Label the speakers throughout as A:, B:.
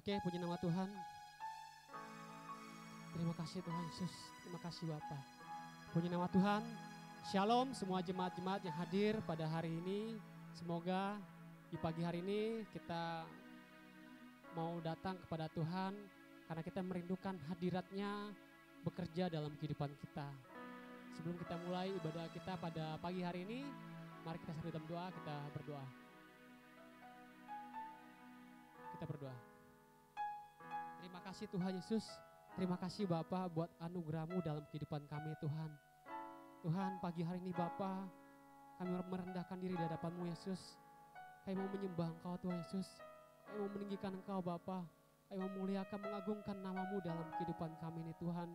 A: Oke, puji nama Tuhan. Terima kasih Tuhan Yesus, terima kasih Bapa. Puji nama Tuhan. Shalom semua jemaat-jemaat yang hadir pada hari ini. Semoga di pagi hari ini kita mau datang kepada Tuhan karena kita merindukan hadirat-Nya bekerja dalam kehidupan kita. Sebelum kita mulai ibadah kita pada pagi hari ini, mari kita sambil dalam doa, kita berdoa. Kita berdoa. Terima kasih Tuhan Yesus, terima kasih Bapa buat anugerah-Mu dalam kehidupan kami Tuhan. Tuhan, pagi hari ini Bapa, kami merendahkan diri di hadapan-Mu Yesus. Kami mau menyembah Engkau Tuhan Yesus, kami mau meninggikan Engkau Bapa, kami mau memuliakan, mengagungkan nama-Mu dalam kehidupan kami ini Tuhan.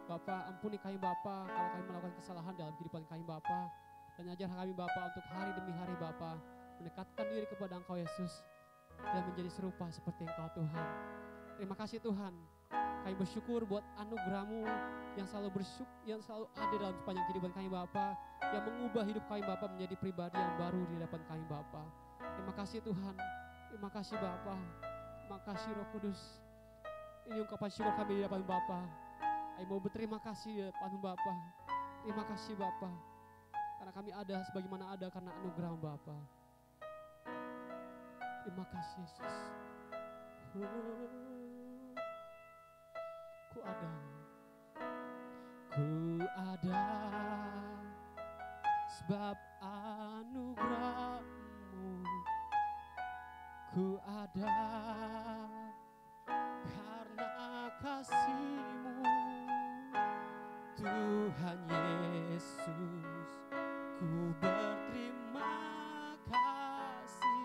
A: Bapa, ampuni kami Bapa kalau kami melakukan kesalahan dalam kehidupan kami Bapa, dan ajar kami Bapa untuk hari demi hari Bapa mendekatkan diri kepada Engkau Yesus dan menjadi serupa seperti Engkau Tuhan. Terima kasih Tuhan, kami bersyukur buat anugerah-Mu yang selalu ada dalam sepanjang kehidupan kami Bapa, yang mengubah hidup kami Bapa menjadi pribadi yang baru di hadapan kami Bapa. Terima kasih Tuhan, terima kasih Bapa, terima kasih Roh Kudus. Ini ungkapan syukur kami di hadapan Bapa. Kami mau berterima kasih di hadapan Bapa. Terima kasih Bapa, karena kami ada sebagaimana ada karena anugerah Bapa. Terima kasih Yesus. Ku ada sebab anugerah-Mu. Ku ada karena kasih-Mu, Tuhan Yesus. Ku berterima kasih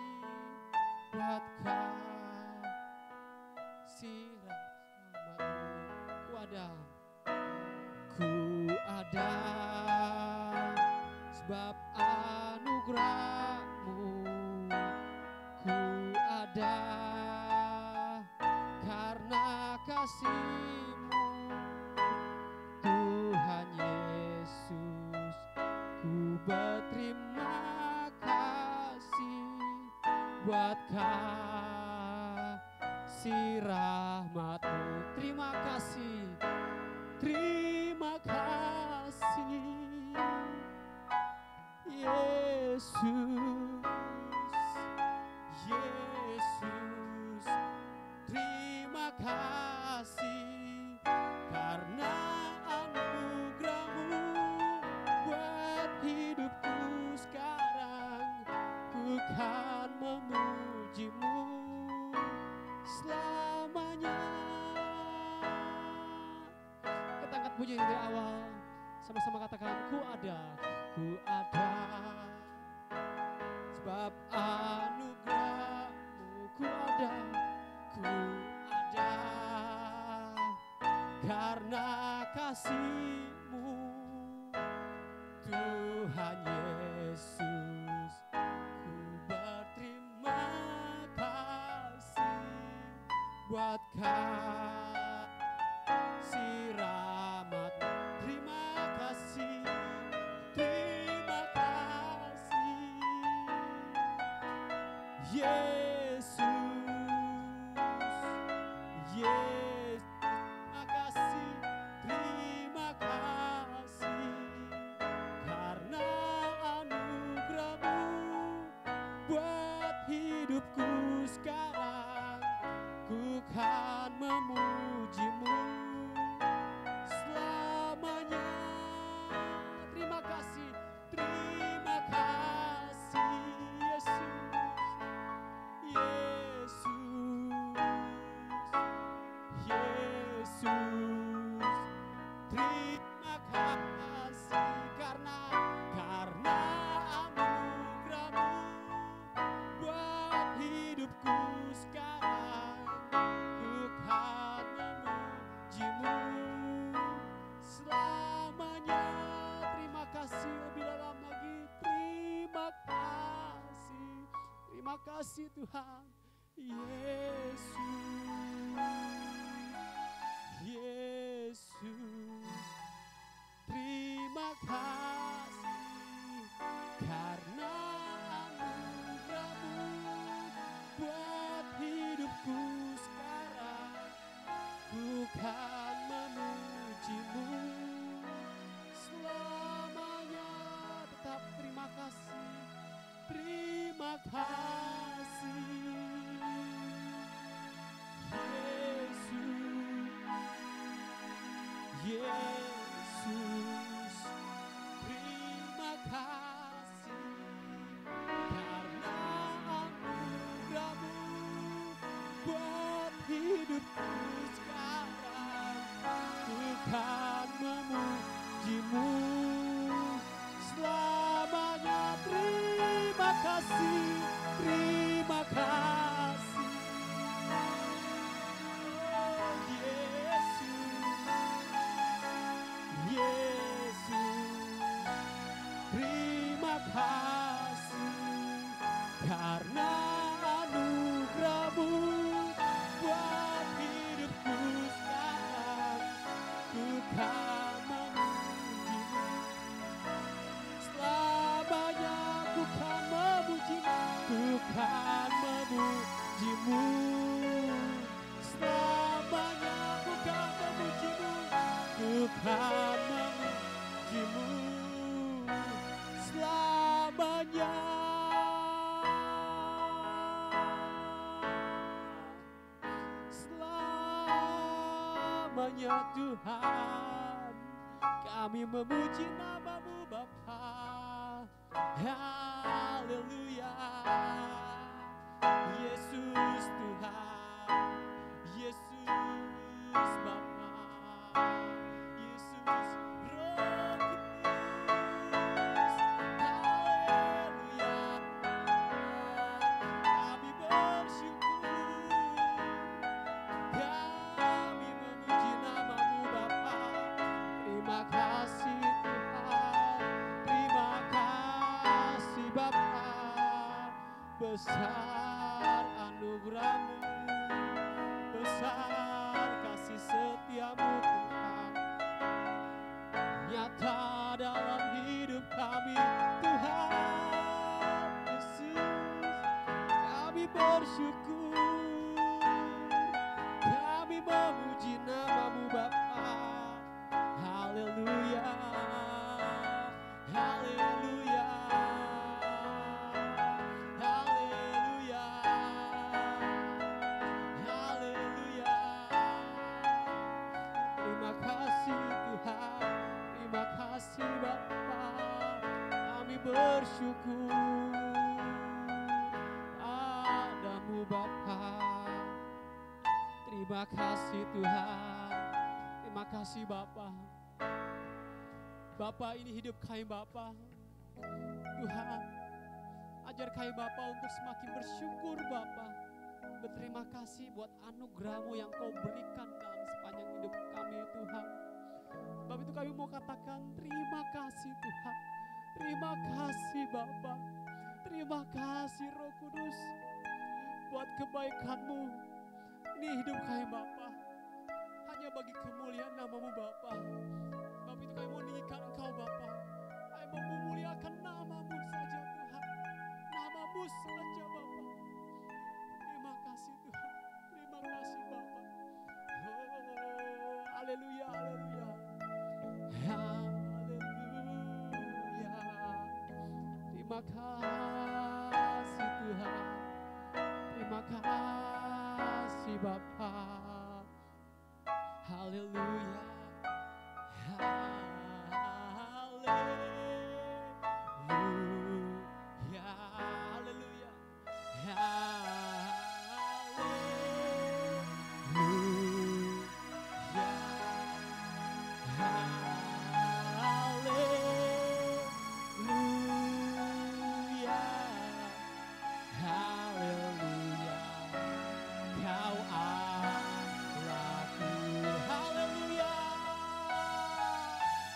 A: buat kasih rahmat-Mu. Ku ada sebab anugerah-Mu. Ku ada karena kasih-Mu, Tuhan Yesus. Ku berterima kasih buat kasih rahmat-Mu. Terima kasih, terima kasih Yesus, Yesus. Terima kasih karena anugerah-Mu buat hidupku sekarang. Ku kan memuji-Mu selamanya. Kita angkat puji dari awal, sama-sama katakan ku ada sebab anugerah-Mu. Ku ada karena kasih-Mu, Tuhan Yesus. Ku berterima kasih buat kasih rahmat-Mu. Terima kasih, terima kasih Yesus, Yesus. Terima kasih, terima kasih karena anugerah-Mu buat hidupku sekarang. Ku kan memuji-Mu selamanya. Terima kasih, terima kasih Yesus, Yesus, Yesus. Terima kasih karena anugerah-Mu buat hidupku sekarang. Ku kan memuji-Mu selamanya. Terima kasih, lebih dalam lagi. Terima kasih Tuhan Yesus, Yesus. Terima kasih karena anugerah-Mu buat hidupku sekarang. terima kasih. Oh Yesus, Yesus, terima kasih karena anugerah-Mu buat hidupku sekarang. Ku kan memuji-Mu selamanya, ku kan memuji-Mu, ku kan memuji-Mu selamanya, ku kan memuji-Mu, ku kan memuji-Mu selamanya. Selamanya Tuhan, kami memuji nama-Mu Bapa. Haleluya. Yesus Tuhan, Yesus Bapa, Yesus Roh Kudus. Haleluya. Kami bersyukur, kami memuji nama-Mu Bapa. Terima kasih Tuhan, terima kasih Bapa. Besar anugerah-Mu, besar kasih setia-Mu Tuhan, nyata dalam hidup kami Tuhan Yesus. Kami bersyukur, kami memuji nama-Mu Bapa. Haleluya, haleluya, haleluya, haleluya. Terima kasih Tuhan, terima kasih Bapa. Kami bersyukur padamu Bapa. Terima kasih Tuhan, terima kasih Bapa. Bapa, ini hidup kami Bapa. Tuhan, ajar kami Bapa untuk semakin bersyukur Bapa. Berterima kasih buat anugerah-Mu yang Kau berikan dalam sepanjang hidup kami Tuhan. Sebab itu kami mau katakan terima kasih Tuhan. Terima kasih Bapa. Terima kasih Roh Kudus buat kebaikan-Mu. Ini hidup kami Bapa, hanya bagi kemuliaan nama-Mu Bapa. Sebab itu kami mau meninggikan Engkau Bapa. Kami mau memuliakan nama-Mu saja Tuhan. Nama-Mu saja Bapa. Terima kasih Tuhan. Terima kasih Bapa. Oh, haleluya, haleluya. Haleluya. Terima kasih Tuhan. Terima kasih Bapa. Haleluya. Haleluya. Haleluya. Haleluya. Kau Allahku. Haleluya.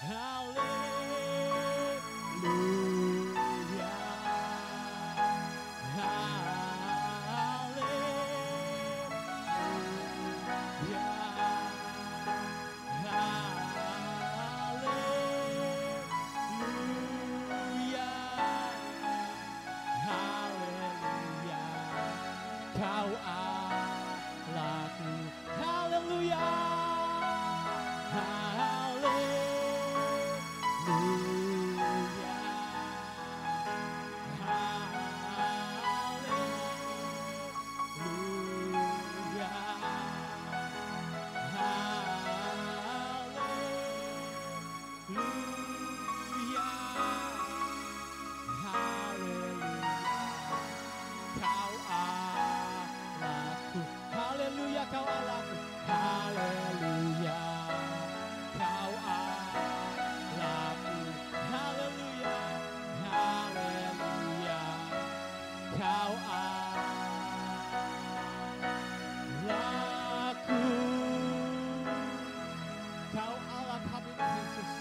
A: Haleluya. Haleluya. Haleluya. Kau Allahku. Haleluya. Haleluya. Haleluya. Haleluya. Haleluya. Kau Allahku. Haleluya, Kau Allahku. Haleluya. Kau Allahku. Kau Allahku, Kau Allah kami Yesus.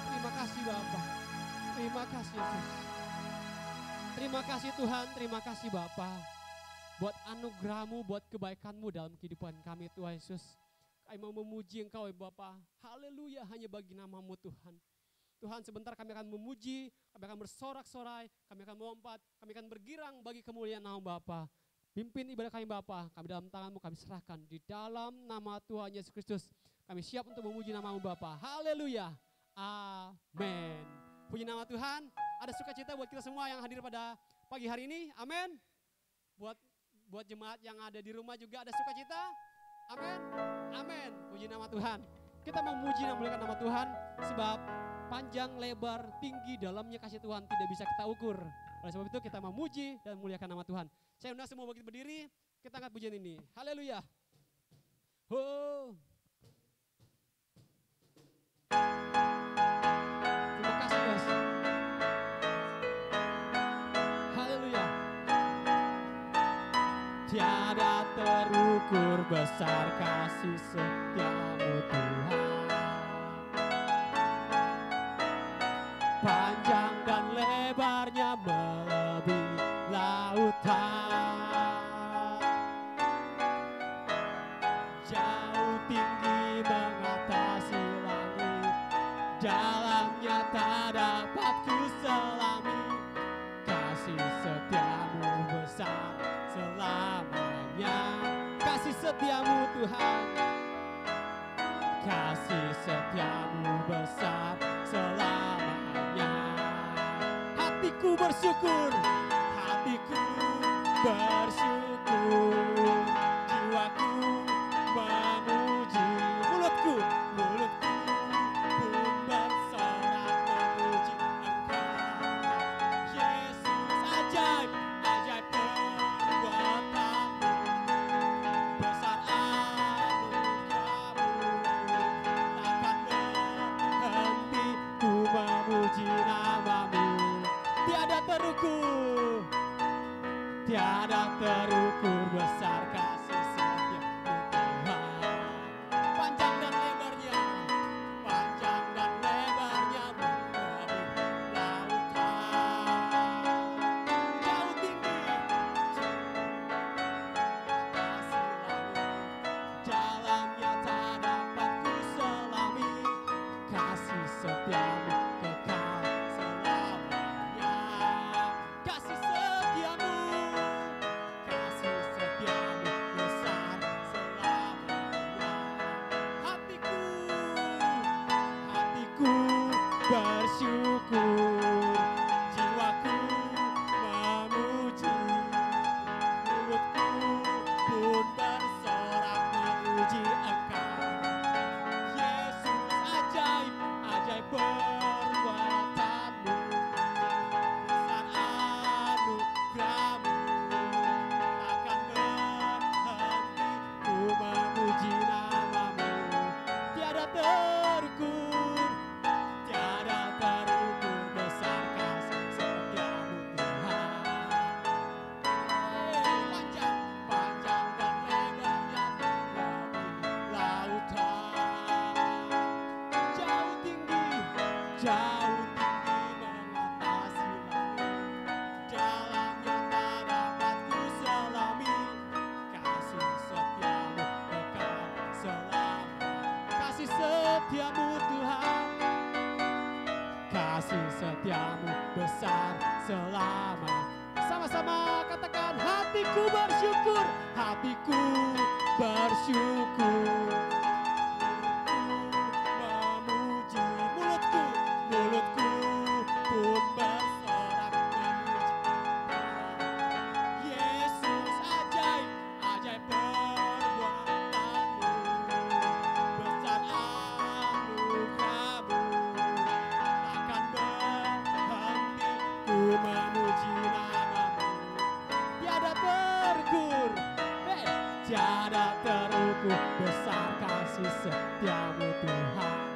A: Terima kasih Bapa, terima kasih Yesus. Terima kasih Tuhan, terima kasih Bapa buat anugerah-Mu, buat kebaikan-Mu dalam kehidupan kami Tuhan Yesus. Kami mau memuji Engkau ya Bapa. Haleluya, hanya bagi nama-Mu Tuhan. Tuhan, sebentar kami akan memuji, kami akan bersorak-sorai, kami akan melompat, kami akan bergirang bagi kemuliaan nama Bapa. Pimpin ibadah kami Bapa, kami dalam tangan-Mu kami serahkan. Di dalam nama Tuhan Yesus Kristus, kami siap untuk memuji nama-Mu Bapa. Haleluya, amin. Puji nama Tuhan, ada sukacita buat kita semua yang hadir pada pagi hari ini, amin. Buat jemaat yang ada di rumah juga ada sukacita, amin, amin. Puji nama Tuhan. Kita memuji dan memuliakan nama Tuhan, sebab panjang, lebar, tinggi, dalamnya kasih Tuhan tidak bisa kita ukur. Oleh sebab itu kita memuji dan memuliakan nama Tuhan. Saya undang semua bagi berdiri, kita angkat pujian ini. Haleluya. Oh. Terima kasih Bos. Haleluya. Tiada terukur besar kasih setia-Mu Tuhan. Panjang dan lebarnya melebihi lautan, jauh tinggi mengatasi langit, dalamnya tak dapat ku selami. Kasih setia-Mu besar selamanya, kasih setia-Mu Tuhan, kasih setia-Mu besar selamanya. Hatiku bersyukur, hatiku bersyukur, jiwaku memuji, mulutku pun bersorak memuji Engkau. Yesus, ajaib, ajaib perbuatan-Mu, besar anugerah-Mu, takkan berhenti ku memuji nama-Mu. Tiada terukur, tiada terukur besar kasih setia-Mu Tuhan. Panjang dan lebarnya melebihi lautan, jauh tinggi atas langit, dalamnya tak dapat ku selami. Kasih setia-Mu kekal selamanya, kasih setia-Mu besar selamanya. Hatiku bersyukur, jiwaku memuji, mulutku pun bersorak memuji Engkau. Yesus, ajaib, ajaib perbuatan-Mu, besar anugerah-Mu, takkan berhenti ku memuji nama-Mu. Tiada terukur besar kasih setia-Mu Tuhan. Panjang dan lebarnya melebihi lautan, jauh tinggi mengatasi langit, dalamnya tak dapat ku selami. Kasih setia-Mu kekal selamanya, kasih setia-Mu Tuhan, kasih setia-Mu besar selama. Sama-sama katakan, hatiku bersyukur, hatiku bersyukur, memuji, mulutku pun bersorak memuji. Yesus, ajaib, ajaib perbuatan-Mu, besar anugerah-Mu, takkan berhenti ku memuji nama-Mu. Tiada terukur, tiada terukur besar kasih setia-Mu Tuhan.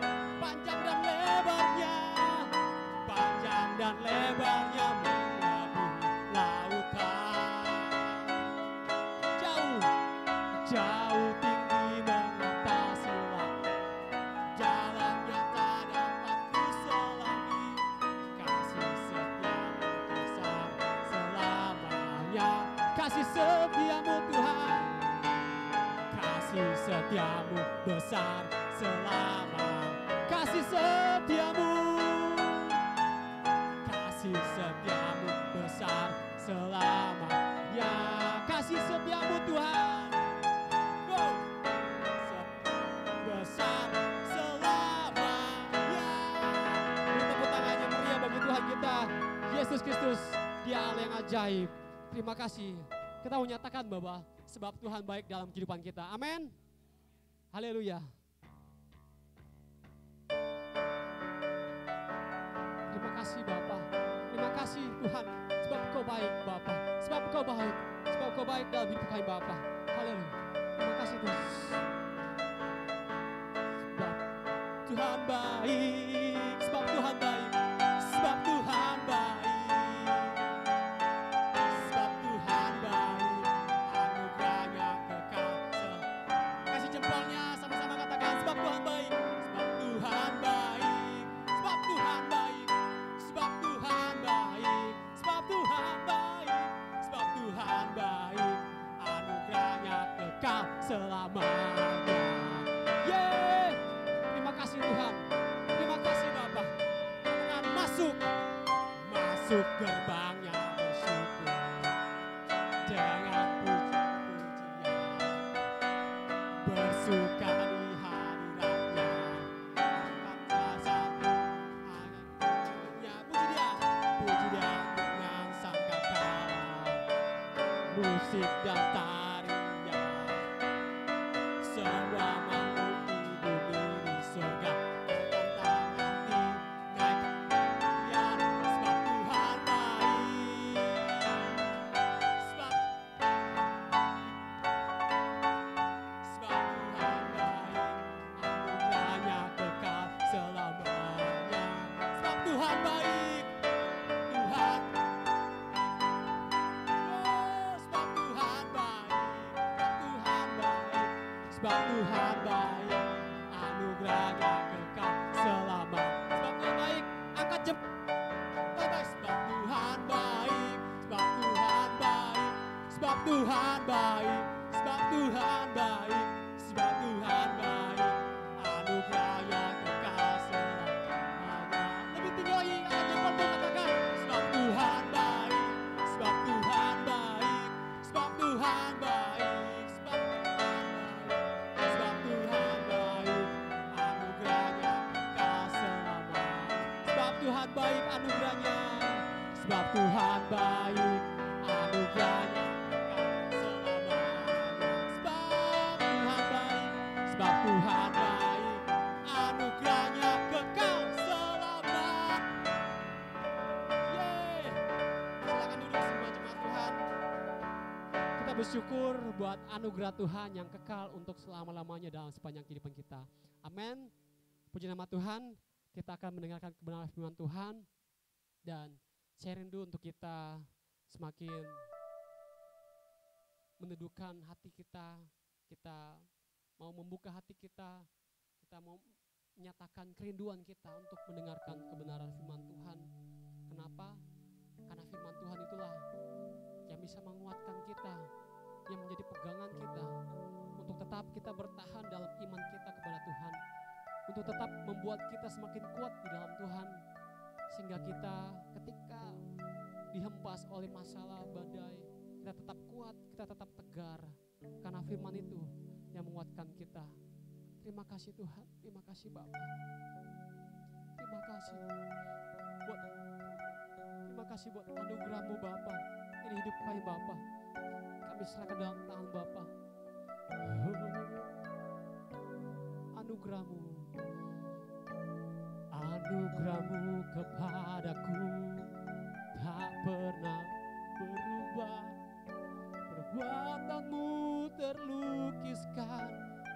A: Panjang dan lebarnya melebihi lautan, jauh tinggi mengatasi langit, jalan yang tak dapat ku selami, kasih setiamu besar selamanya, kasih setiamu Tuhan, kasih setiamu besar selama, kasih setiamu, kasih setiamu besar selamanya, kasih setiamu Tuhan, besar selamanya. Beri tepuk tangannya meriah bagi Tuhan kita, Yesus Kristus, Dia Allah yang ajaib. Terima kasih. Kita mau nyatakan bahwa sebab Tuhan baik dalam kehidupan kita. Amin. Haleluya. Terima kasih Bapa. Terima kasih Tuhan, sebab Kau baik Bapa. Sebab Kau baik. Sebab Kau baik dalam hidup kami Bapa. Haleluya. Terima kasih Tuhan. Sebab Tuhan baik. Sebab Tuhan baik. Sebab Tuhan baik. Sebab Tuhan baik. Anugerahnya kekal. Kasih jempolnya sama-sama katakan sebab Tuhan baik. Sebab Tuhan baik. Sebab Tuhan baik. Sebab Tuhan baik. Sebab Tuhan baik. Sebab Tuhan baik. Anugerahnya kekal selamanya. Yeay. Terima kasih Tuhan. Terima kasih Bapa. Katakan masuk. Masuk gerbangnya bersyukur. Dengan puji-pujian. Bersuka di hadiratnya. Angkat kuasa Tuhannya. Puji dia dengan sangkakala. Musik dan tarian. Semua makhluk di bumi di surga akan tangan dinaikkan. Sebab Tuhan baik. Sebab Tuhan baik. Anugerahnya kekal selamanya. Sebab Tuhan baik. Tuhan. Sebab Tuhan baik. Tuhan baik. Sebab Tuhan baik. Anugerahnya kekal selama. Sebab Tuhan baik. Angkat jempol. Sebab Tuhan baik. Sebab Tuhan baik. Sebab Tuhan baik. Sebab Tuhan baik. Sebab Tuhan baik. Anugerahnya kekal selamanya. Lebih tinggi lagi. Angkat jempol katakan. Sebab Tuhan baik. Sebab Tuhan baik. Sebab Tuhan baik. Sebab Tuhan baik. Sebab Tuhan baik. Anugerahnya kekal selamanya. Sebab Tuhan baik anugerahnya. Sebab Tuhan baik anugerahnya kekal selamanya. Sebab Tuhan baik. Sebab Tuhan baik anugerahnya kekal selamanya. Yeay. Silakan duduk semua jemaat Tuhan. Kita bersyukur buat anugerah Tuhan yang kekal untuk selama-lamanya dalam sepanjang kehidupan kita. Amin. Puji nama Tuhan. Kita akan mendengarkan kebenaran firman Tuhan. Dan saya rindu untuk kita semakin meneduhkan hati kita. Kita mau membuka hati kita. Kita mau menyatakan kerinduan kita untuk mendengarkan kebenaran firman Tuhan. Kenapa? Karena firman Tuhan itulah yang bisa menguatkan kita, yang menjadi pegangan kita untuk tetap kita bertahan dalam iman kita kepada Tuhan, untuk tetap membuat kita semakin kuat di dalam Tuhan, sehingga kita ketika dihempas oleh masalah badai, kita tetap kuat, kita tetap tegar, karena firman itu yang menguatkan kita. Terima kasih Tuhan, terima kasih Bapa, terima kasih buat anugerah-Mu Bapa. Ini hidup kami Bapa, kami serahkan dalam tangan Bapa. Anugerah-Mu, anugerah-Mu kepadaku tak pernah berubah. Perbuatan-Mu terlukiskan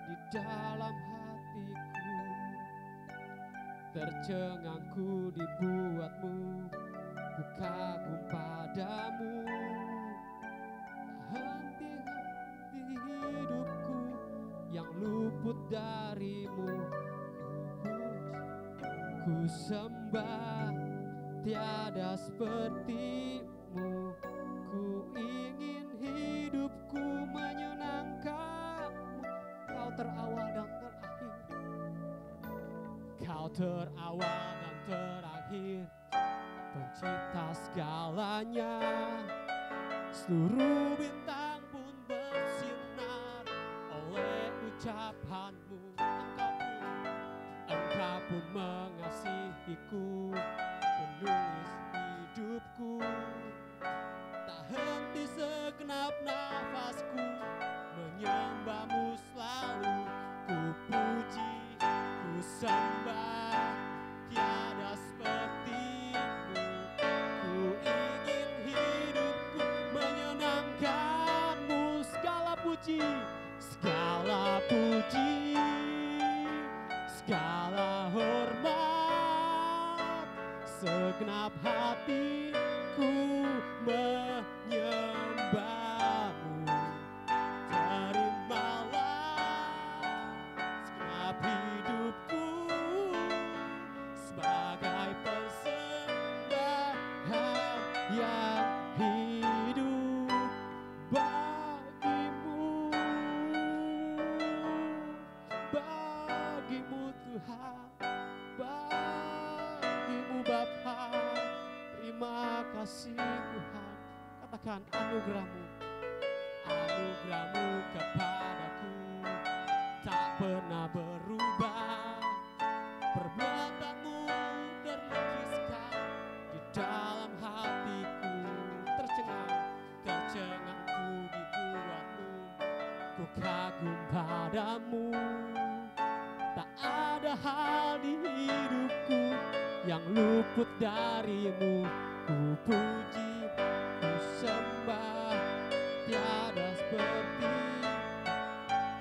A: di dalam hatiku. Tercengangku dibuat-Mu, ku kagum padamu. Tak henti-henti hidupku luput darimu. Ku sembah, tiada sepertimu. Ku ingin hidupku menyenangkanmu. Kau terawal dan terakhir. Kau terawal dan terakhir, pencipta segalanya. Seluruh bintang pun bersinar oleh ucapanmu. Engkau pun mengasihiku, penulis hidupku. Tak henti segenap nafasku, menyembahmu selalu. Ku puji, ku sembah, tiada sepertimu. Ku ingin hidupku menyenangkanmu. Segala puji, segala puji, segala hormat, segenap hatiku menyembahmu. Terimalah segenap hidupku sebagai persembahan yang hidup bagimu. Bagimu Tuhan, bagimu Bapa. Terima kasih Tuhan. Katakan anugerahmu, anugerahmu kepadaku tak pernah berubah. Perbuatanmu terlukiskan di dalam hatiku. Tercengang ku dibuatmu. Ku kagum padamu. Tak ada hal di hidupku yang luput darimu. Ku puji, ku sembah, tiada sepertimu.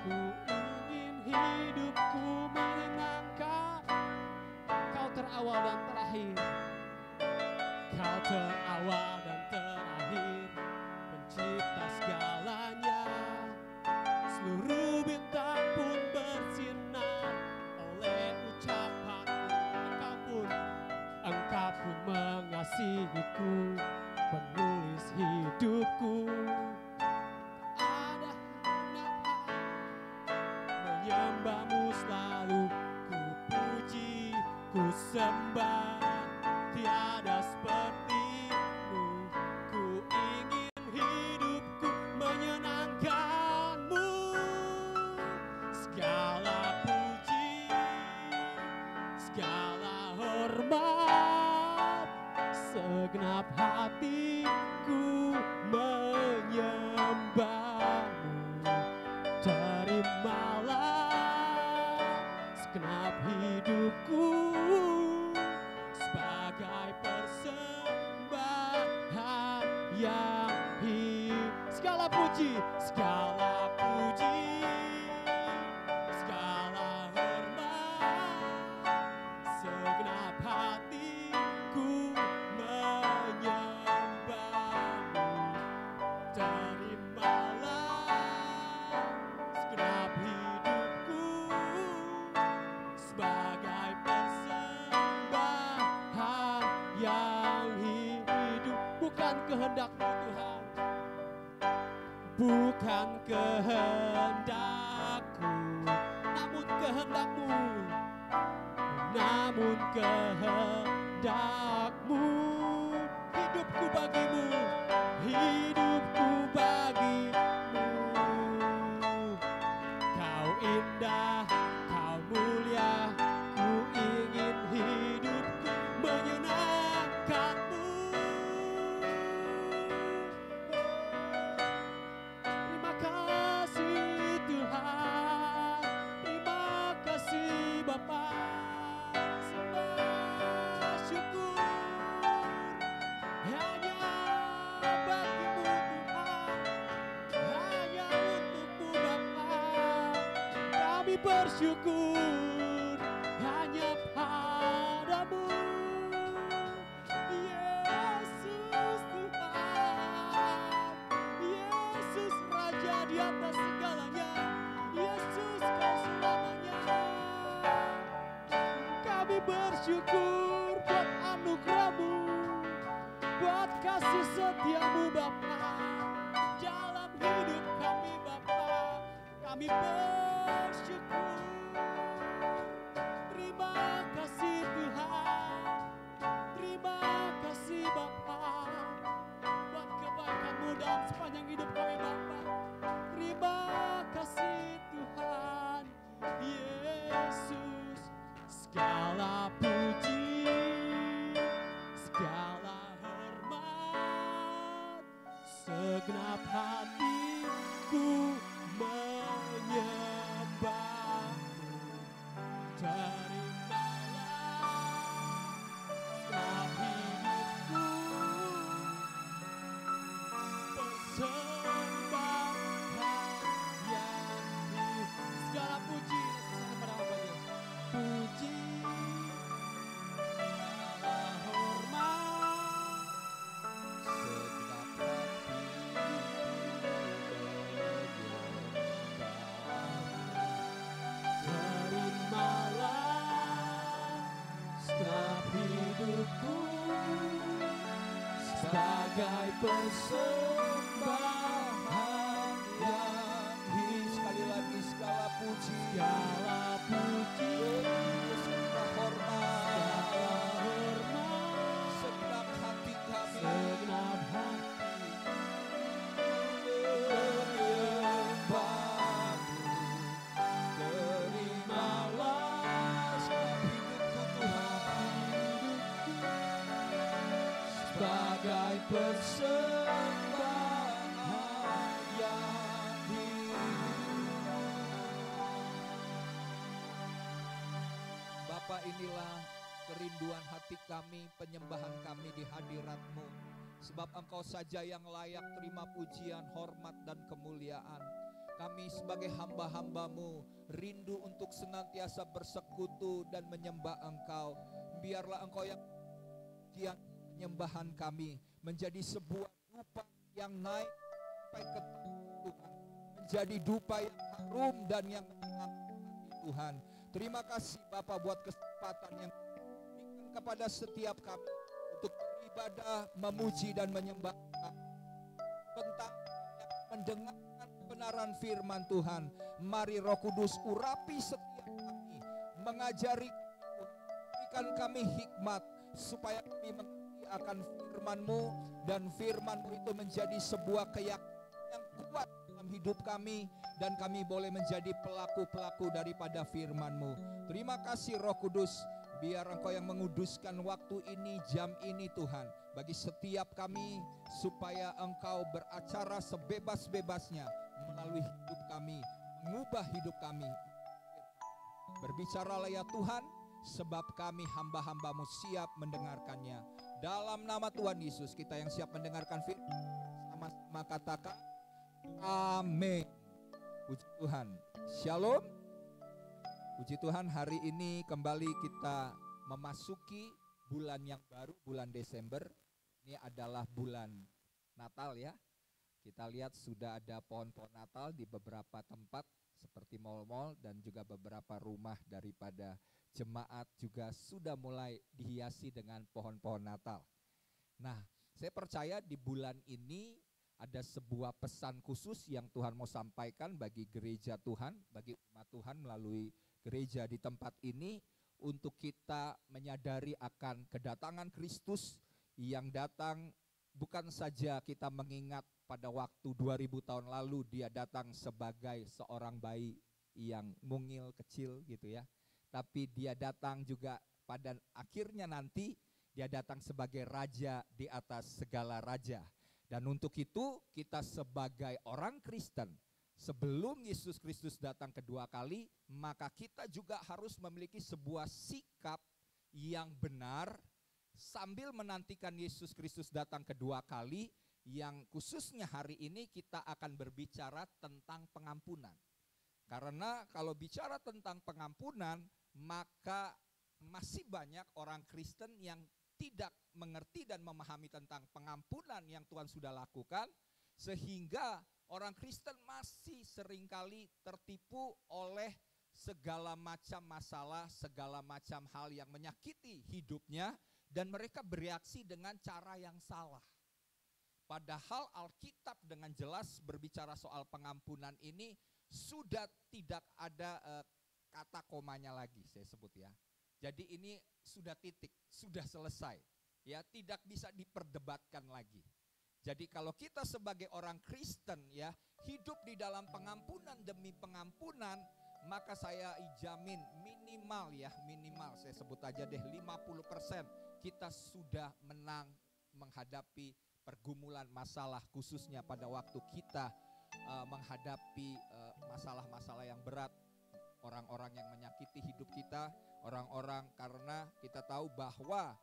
A: Ku ingin hidupku menyenangkan. Kau terawal dan terakhir. Kau terawal dan terakhir, pencipta segalanya. Seluruh bintang pun bersinar oleh ucapanmu. Engkau pun mengasihiku, penulis hidupku. Ada kenapa menyembahmu selalu. Ku puji, ku sembah, tiada sepertimu. Ku ingin hidupku menyenangkanmu. Segala puji, segala hormat, segenap hatiku menyembahmu. Terimalah segenap hidupku sebagai persembahan yang hidup. Segala puji, segala puji, segala hormat, segenap hatiku menyembahmu. Terimalah segenap hidupku sebagai persembahan yang hidup. Bukan kehendakmu Tuhan, bukan kehendakku, namun kehendakmu, namun kehendakmu. Hidupku bagimu, hidupku bagimu. Kau indah, kau mulia, ku ingin hidupku menyenangkanmu. Terima kasih Tuhan, terima kasih Bapa. Sembah syukur hanya bagimu Tuhan, hanya untukmu Bapa. Kami bersyukur hanya padamu, Yesus Tuhan, Yesus Raja di atas segalanya. Yesus Kau selamat bersyukur buat anugerah-Mu, buat kasih setia-Mu Bapa dalam hidup kami Bapa. Kami bersyukur. Terima kasih Tuhan, terima kasih Bapa buat kebaikan-Mu dalam sepanjang hidup kami Bapa. Terima kasih Tuhan Yesus. Segala puji, segala hormat, segenap hatiku menyembah-Mu. Terimalah segenap hidupku, persembahan yang segala puji kepada hamba-Nya. Puji, segala hormat,
B: segenap hatiku menyembah.
A: terimalah segenap hidupku sebagai persembahan yang
B: Sekali lagi segala puji,
A: segala puji,
B: segenap hormat,
A: hormat,
B: segenap hati kami
A: segenap hati
B: menyembah-Mu. Terimalah segenap hidupku Tuhan,
A: sebagai
B: persembahan yang hidup. Bapa, inilah kerinduan hati kami, penyembahan kami di hadirat-Mu. Sebab Engkau saja yang layak terima pujian, hormat, dan kemuliaan. Kami sebagai hamba-hamba-Mu rindu untuk senantiasa bersekutu dan menyembah Engkau. Biarlah Engkau yang penyembahan kami menjadi sebuah dupa yang naik sampai ke Tuhan, menjadi dupa yang harum dan yang menyenangkan hati Tuhan. Terima kasih Bapa buat kesempatan yang diberikan kepada setiap kami untuk beribadah, memuji dan menyembah Kami. Tentang mendengarkan kebenaran firman Tuhan, mari Roh Kudus urapi setiap kami, mengajari kami, berikan kami hikmat supaya kami mengerti akan firman-Mu, dan firman-Mu itu menjadi sebuah keyakinan yang kuat dalam hidup kami, dan kami boleh menjadi pelaku-pelaku daripada firman-Mu. Terima kasih Roh Kudus, biar Engkau yang menguduskan waktu ini, jam ini Tuhan, bagi setiap kami, supaya Engkau beracara sebebas-bebasnya melalui hidup kami, mengubah hidup kami. Berbicaralah ya Tuhan, sebab kami hamba-hamba-Mu siap mendengarkannya. Dalam nama Tuhan Yesus, kita yang siap mendengarkan firman, sama-sama katakan amin. Puji Tuhan. Shalom. Puji Tuhan, hari ini kembali kita memasuki bulan yang baru, bulan Desember. Ini adalah bulan Natal ya. Kita lihat sudah ada pohon-pohon Natal di beberapa tempat seperti mal-mal, dan juga beberapa rumah daripada jemaat juga sudah mulai dihiasi dengan pohon-pohon Natal. Nah, saya percaya di bulan ini ada sebuah pesan khusus yang Tuhan mau sampaikan bagi gereja Tuhan, bagi umat Tuhan melalui gereja di tempat ini, untuk kita menyadari akan kedatangan Kristus yang datang. Bukan saja kita mengingat pada waktu 2000 tahun lalu dia datang sebagai seorang bayi yang mungil kecil gitu ya, tapi dia datang juga pada akhirnya nanti dia datang sebagai raja di atas segala raja. Dan untuk itu kita sebagai orang Kristen, sebelum Yesus Kristus datang kedua kali, maka kita juga harus memiliki sebuah sikap yang benar sambil menantikan Yesus Kristus datang kedua kali, yang khususnya hari ini kita akan berbicara tentang pengampunan. Karena kalau bicara tentang pengampunan, maka masih banyak orang Kristen yang tidak mengerti dan memahami tentang pengampunan yang Tuhan sudah lakukan, sehingga orang Kristen masih seringkali tertipu oleh segala macam masalah, segala macam hal yang menyakiti hidupnya, dan mereka bereaksi dengan cara yang salah. Padahal Alkitab dengan jelas berbicara soal pengampunan ini sudah tidak ada kata komanya lagi, saya sebut ya. Jadi ini sudah titik, sudah selesai. Ya, tidak bisa diperdebatkan lagi. Jadi kalau kita sebagai orang Kristen ya, hidup di dalam pengampunan demi pengampunan, maka saya jamin minimal saya sebut aja deh 50% kita sudah menang menghadapi pergumulan masalah, khususnya pada waktu kita menghadapi masalah-masalah yang berat, orang-orang yang menyakiti hidup kita, orang-orang, karena kita tahu bahwa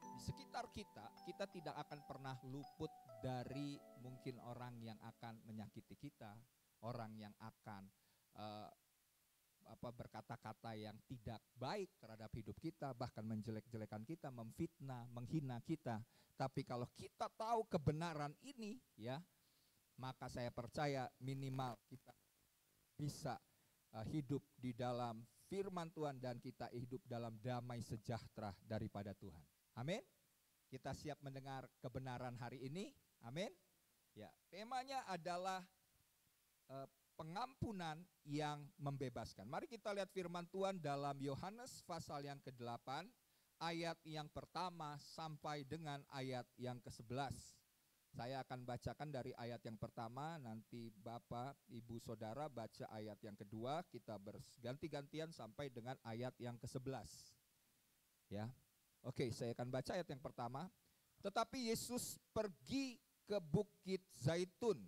B: di sekitar kita tidak akan pernah luput dari mungkin orang yang akan menyakiti kita, orang yang akan berkata-kata yang tidak baik terhadap hidup kita, bahkan menjelek-jelekan kita, memfitnah, menghina kita. Tapi kalau kita tahu kebenaran ini ya, maka saya percaya minimal kita bisa hidup di dalam firman Tuhan dan kita hidup dalam damai sejahtera daripada Tuhan. Amin. Kita siap mendengar kebenaran hari ini. Amin. Ya, temanya adalah pengampunan yang membebaskan. Mari kita lihat firman Tuhan dalam Yohanes pasal yang ke-8, ayat yang pertama sampai dengan ayat yang ke-11. Saya akan bacakan dari ayat yang pertama, nanti Bapak, Ibu, Saudara baca ayat yang kedua, kita berganti-gantian sampai dengan ayat yang ke-11. Ya. Oke, saya akan baca ayat yang pertama. Tetapi Yesus pergi ke Bukit Zaitun.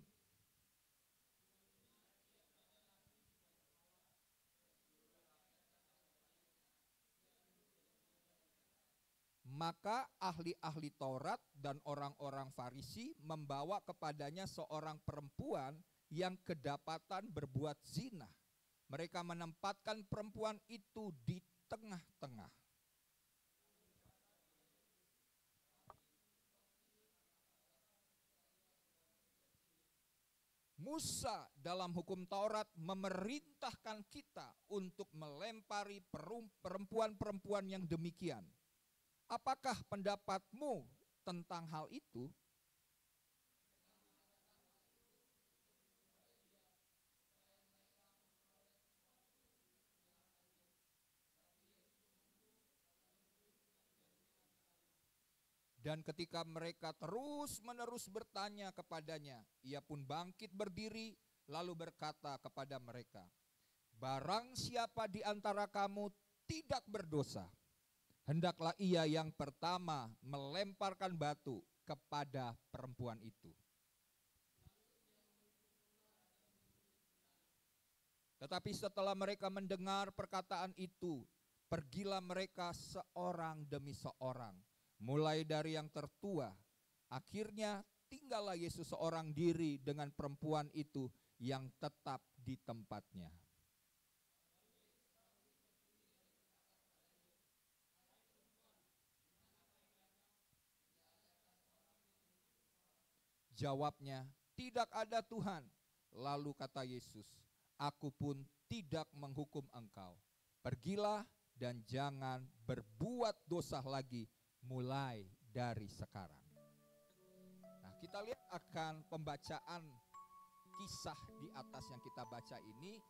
B: Maka ahli-ahli Taurat dan orang-orang Farisi membawa kepadanya seorang perempuan yang kedapatan berbuat zina. Mereka menempatkan perempuan itu di tengah-tengah. Musa dalam hukum Taurat memerintahkan kita untuk melempari perempuan-perempuan yang demikian. Apakah pendapatmu tentang hal itu? Dan ketika mereka terus-menerus bertanya kepadanya, ia pun bangkit berdiri lalu berkata kepada mereka, barang siapa di antara kamu tidak berdosa, hendaklah ia yang pertama melemparkan batu kepada perempuan itu. Tetapi setelah mereka mendengar perkataan itu, pergilah mereka seorang demi seorang, mulai dari yang tertua. Akhirnya tinggallah Yesus seorang diri dengan perempuan itu yang tetap di tempatnya. Jawabnya, tidak ada Tuhan. Lalu kata Yesus, aku pun tidak menghukum engkau. Pergilah dan jangan berbuat dosa lagi mulai dari sekarang. Nah, kita lihat akan pembacaan kisah di atas yang kita baca ini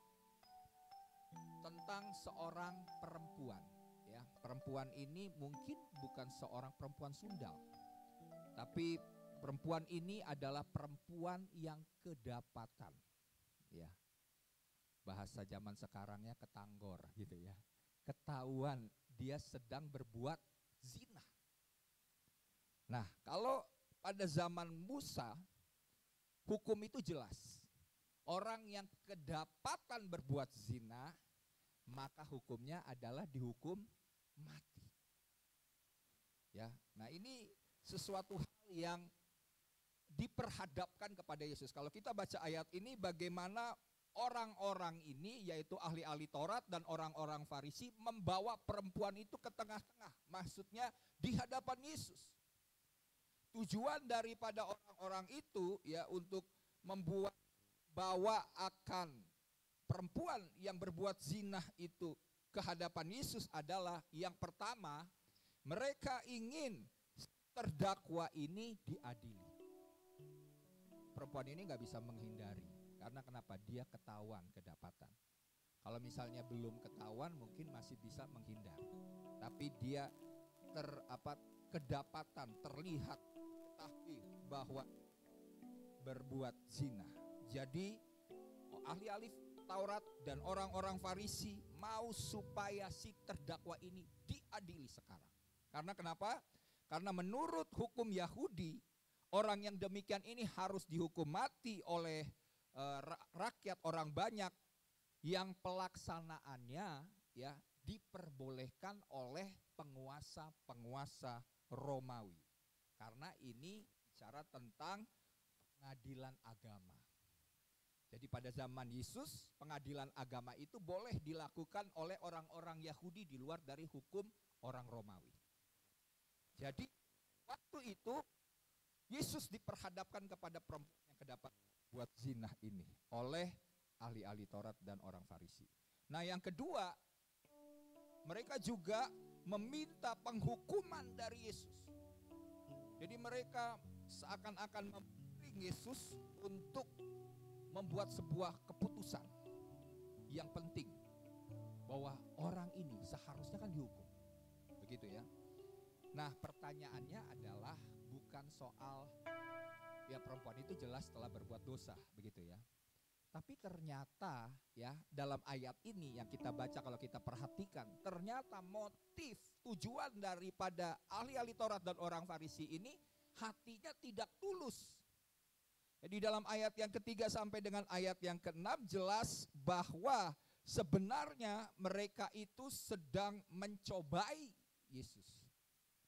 B: tentang seorang perempuan. Ya, perempuan ini mungkin bukan seorang perempuan sundal, tapi perempuan ini adalah perempuan yang kedapatan. Ya, bahasa zaman sekarangnya ketanggor gitu ya. Ketahuan dia sedang berbuat zina. Nah, kalau pada zaman Musa, hukum itu jelas. Orang yang kedapatan berbuat zina, maka hukumnya adalah dihukum mati. Ya, nah ini sesuatu hal yang diperhadapkan kepada Yesus. Kalau kita baca ayat ini, bagaimana orang-orang ini, yaitu ahli-ahli Taurat dan orang-orang Farisi, membawa perempuan itu ke tengah-tengah. Maksudnya di hadapan Yesus. Tujuan daripada orang-orang itu ya untuk bawa akan perempuan yang berbuat zina itu ke hadapan Yesus adalah yang pertama, mereka ingin terdakwa ini diadili. Perempuan ini nggak bisa menghindari, karena kenapa? Dia ketahuan, kedapatan. Kalau misalnya belum ketahuan mungkin masih bisa menghindar, tapi dia kedapatan, terlihat, ketahui bahwa berbuat zina. Jadi ahli-ahli Taurat dan orang-orang Farisi mau supaya si terdakwa ini diadili sekarang. Karena kenapa? Karena menurut hukum Yahudi, orang yang demikian ini harus dihukum mati oleh rakyat, orang banyak, yang pelaksanaannya ya diperbolehkan oleh penguasa-penguasa Romawi. Karena ini bicara tentang pengadilan agama. Jadi pada zaman Yesus, pengadilan agama itu boleh dilakukan oleh orang-orang Yahudi di luar dari hukum orang Romawi. Jadi waktu itu Yesus diperhadapkan kepada perempuan yang kedapat buat zina ini oleh ahli-ahli Taurat dan orang Farisi. Nah, yang kedua, mereka juga meminta penghukuman dari Yesus. Jadi mereka seakan-akan mempering Yesus untuk membuat sebuah keputusan yang penting bahwa orang ini seharusnya kan dihukum. Begitu ya. Nah, pertanyaannya adalah bukan soal ya perempuan itu jelas telah berbuat dosa, begitu ya. Tapi ternyata ya dalam ayat ini yang kita baca, kalau kita perhatikan, ternyata motif tujuan daripada ahli-ahli Taurat dan orang Farisi ini hatinya tidak tulus. Di dalam ayat yang ketiga sampai dengan ayat yang keenam jelas bahwa sebenarnya mereka itu sedang mencobai Yesus.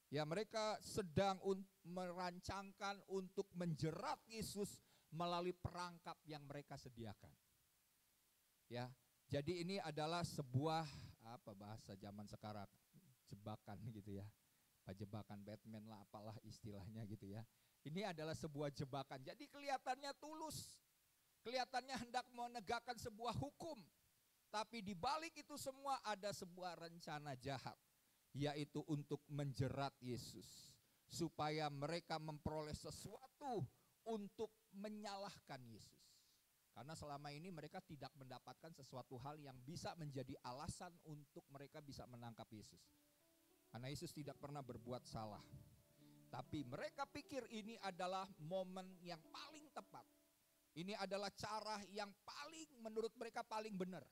B: Ya, mereka sedang merancangkan untuk menjerat Yesus melalui perangkap yang mereka sediakan. Ya, jadi ini adalah sebuah bahasa zaman sekarang, jebakan gitu ya. Jebakan Batman lah, apalah istilahnya gitu ya. Ini adalah sebuah jebakan. Jadi kelihatannya tulus, kelihatannya hendak menegakkan sebuah hukum, tapi di balik itu semua ada sebuah rencana jahat, yaitu untuk menjerat Yesus supaya mereka memperoleh sesuatu untuk menyalahkan Yesus. Karena selama ini mereka tidak mendapatkan sesuatu hal yang bisa menjadi alasan untuk mereka bisa menangkap Yesus. Karena Yesus tidak pernah berbuat salah. Tapi mereka pikir ini adalah momen yang paling tepat. Ini adalah cara yang paling, menurut mereka paling benar.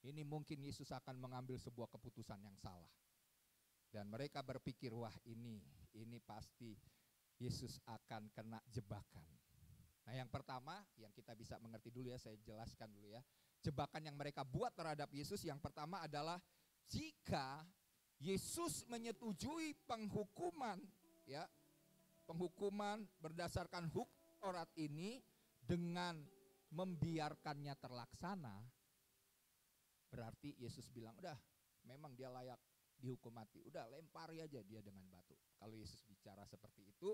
B: Ini mungkin Yesus akan mengambil sebuah keputusan yang salah. Dan mereka berpikir, wah ini pasti Yesus akan kena jebakan. Nah, yang pertama yang kita bisa mengerti dulu ya, saya jelaskan dulu ya. Jebakan yang mereka buat terhadap Yesus yang pertama adalah jika Yesus menyetujui penghukuman ya, penghukuman berdasarkan hukum Taurat ini dengan membiarkannya terlaksana, berarti Yesus bilang, udah memang dia layak dihukum mati, udah lempari aja dia dengan batu. Kalau Yesus bicara seperti itu,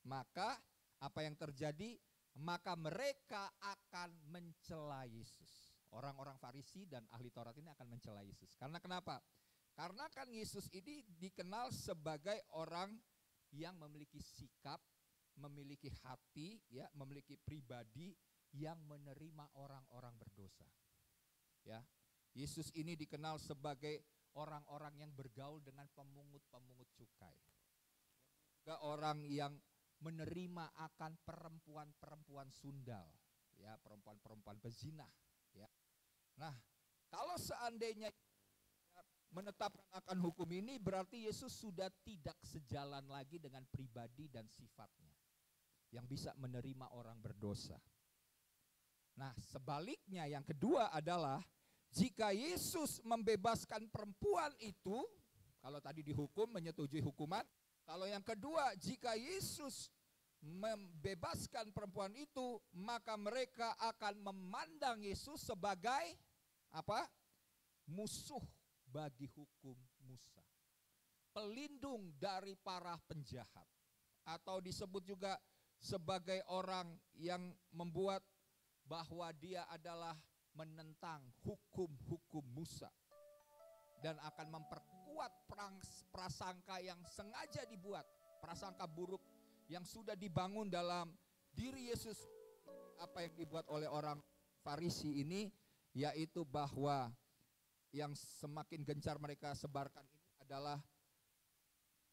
B: maka apa yang terjadi? Maka mereka akan mencela Yesus. Orang-orang Farisi dan ahli Taurat ini akan mencela Yesus. Karena kenapa? Karena kan Yesus ini dikenal sebagai orang yang memiliki sikap, memiliki hati, ya, memiliki pribadi yang menerima orang-orang berdosa. Ya, Yesus ini dikenal sebagai orang-orang yang bergaul dengan pemungut-pemungut cukai. Juga orang yang menerima akan perempuan-perempuan sundal, ya, perempuan-perempuan pezina, ya. Nah, kalau seandainya menetapkan akan hukum ini, berarti Yesus sudah tidak sejalan lagi dengan pribadi dan sifatnya yang bisa menerima orang berdosa. Nah, sebaliknya yang kedua adalah jika Yesus membebaskan perempuan itu, kalau tadi dihukum menyetujui hukuman, kalau yang kedua jika Yesus membebaskan perempuan itu, maka mereka akan memandang Yesus sebagai apa? Musuh bagi hukum Musa, pelindung dari para penjahat, atau disebut juga sebagai orang yang membuat bahwa dia adalah menentang hukum-hukum Musa dan akan memperkuat prasangka yang sengaja dibuat, prasangka buruk yang sudah dibangun dalam diri Yesus, apa yang dibuat oleh orang Farisi ini, yaitu bahwa yang semakin gencar mereka sebarkan ini adalah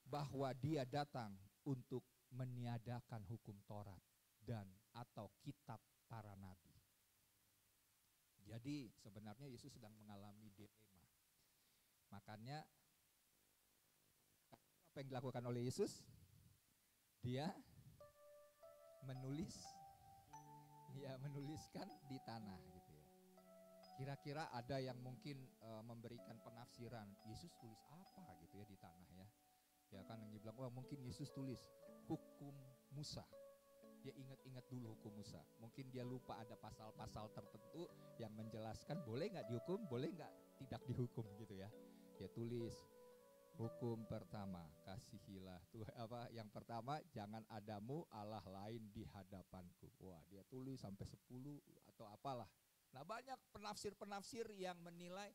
B: bahwa dia datang untuk meniadakan hukum Taurat dan atau kitab para nabi. Jadi sebenarnya Yesus sedang mengalami dilema. Makanya apa yang dilakukan oleh Yesus? Dia menuliskan di tanah gitu ya. Kira-kira ada yang mungkin memberikan penafsiran, Yesus tulis apa gitu ya di tanah ya. Ya kan yang dibilang, wah mungkin Yesus tulis hukum Musa. Dia ingat-ingat dulu hukum Musa. Mungkin dia lupa ada pasal-pasal tertentu yang menjelaskan boleh nggak dihukum, boleh nggak tidak dihukum gitu ya. Dia tulis hukum pertama, kasihilah Tuhan, yang pertama, jangan adamu Allah lain di hadapanku. Wah, dia tulis sampai 10 atau apalah. Nah, banyak penafsir-penafsir yang menilai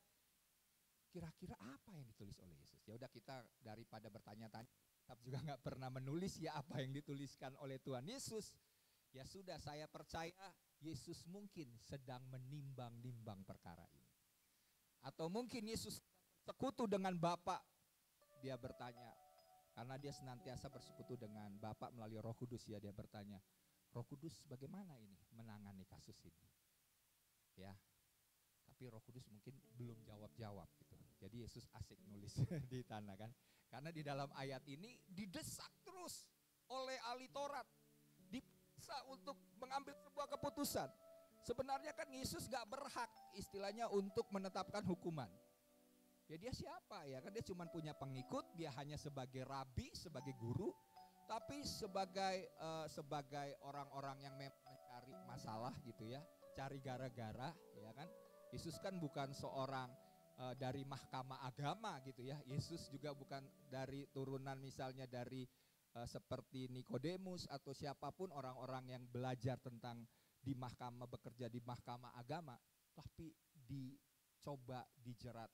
B: kira-kira apa yang ditulis oleh Yesus. Ya udah, kita daripada bertanya-tanya, kita juga nggak pernah menulis ya apa yang dituliskan oleh Tuhan Yesus. Ya sudah, saya percaya Yesus mungkin sedang menimbang-nimbang perkara ini. Atau mungkin Yesus sekutu dengan Bapa. Dia bertanya, karena dia senantiasa bersekutu dengan Bapa melalui Roh Kudus ya, dia bertanya, Roh Kudus bagaimana ini menangani kasus ini? Ya, tapi Roh Kudus mungkin belum jawab-jawab gitu. Jadi Yesus asik nulis di tanah kan. Karena di dalam ayat ini didesak terus oleh ahli Taurat. Dipaksa untuk mengambil sebuah keputusan. Sebenarnya kan Yesus gak berhak istilahnya untuk menetapkan hukuman. Ya dia siapa ya, kan dia cuma punya pengikut, dia hanya sebagai rabi, sebagai guru. Tapi sebagai orang-orang yang mencari masalah gitu ya, cari gara-gara ya kan. Yesus kan bukan seorang dari mahkamah agama gitu ya. Yesus juga bukan dari turunan misalnya dari seperti Nikodemus atau siapapun orang-orang yang belajar tentang di mahkamah, bekerja di mahkamah agama, tapi dicoba dijerat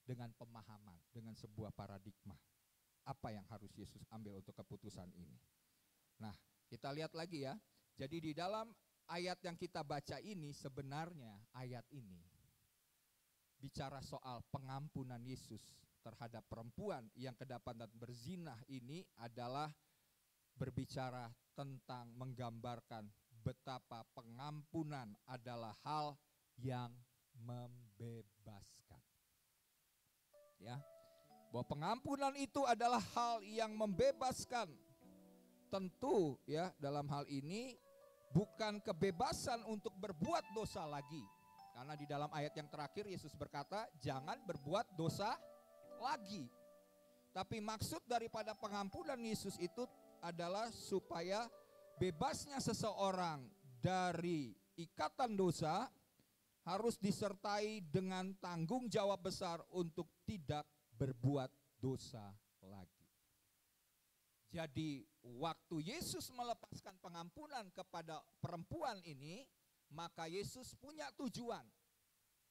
B: dengan pemahaman, dengan sebuah paradigma. Apa yang harus Yesus ambil untuk keputusan ini? Nah, kita lihat lagi ya. Jadi di dalam ayat yang kita baca ini, sebenarnya ayat ini bicara soal pengampunan Yesus terhadap perempuan yang kedapatan berzinah. Ini adalah berbicara tentang menggambarkan betapa pengampunan adalah hal yang membebaskan. Ya, bahwa pengampunan itu adalah hal yang membebaskan. Tentu ya, dalam hal ini bukan kebebasan untuk berbuat dosa lagi. Karena di dalam ayat yang terakhir Yesus berkata, jangan berbuat dosa lagi. Tapi maksud daripada pengampunan Yesus itu adalah supaya bebasnya seseorang dari ikatan dosa harus disertai dengan tanggung jawab besar untuk tidak berbuat dosa lagi. Jadi waktu Yesus melepaskan pengampunan kepada perempuan ini, maka Yesus punya tujuan.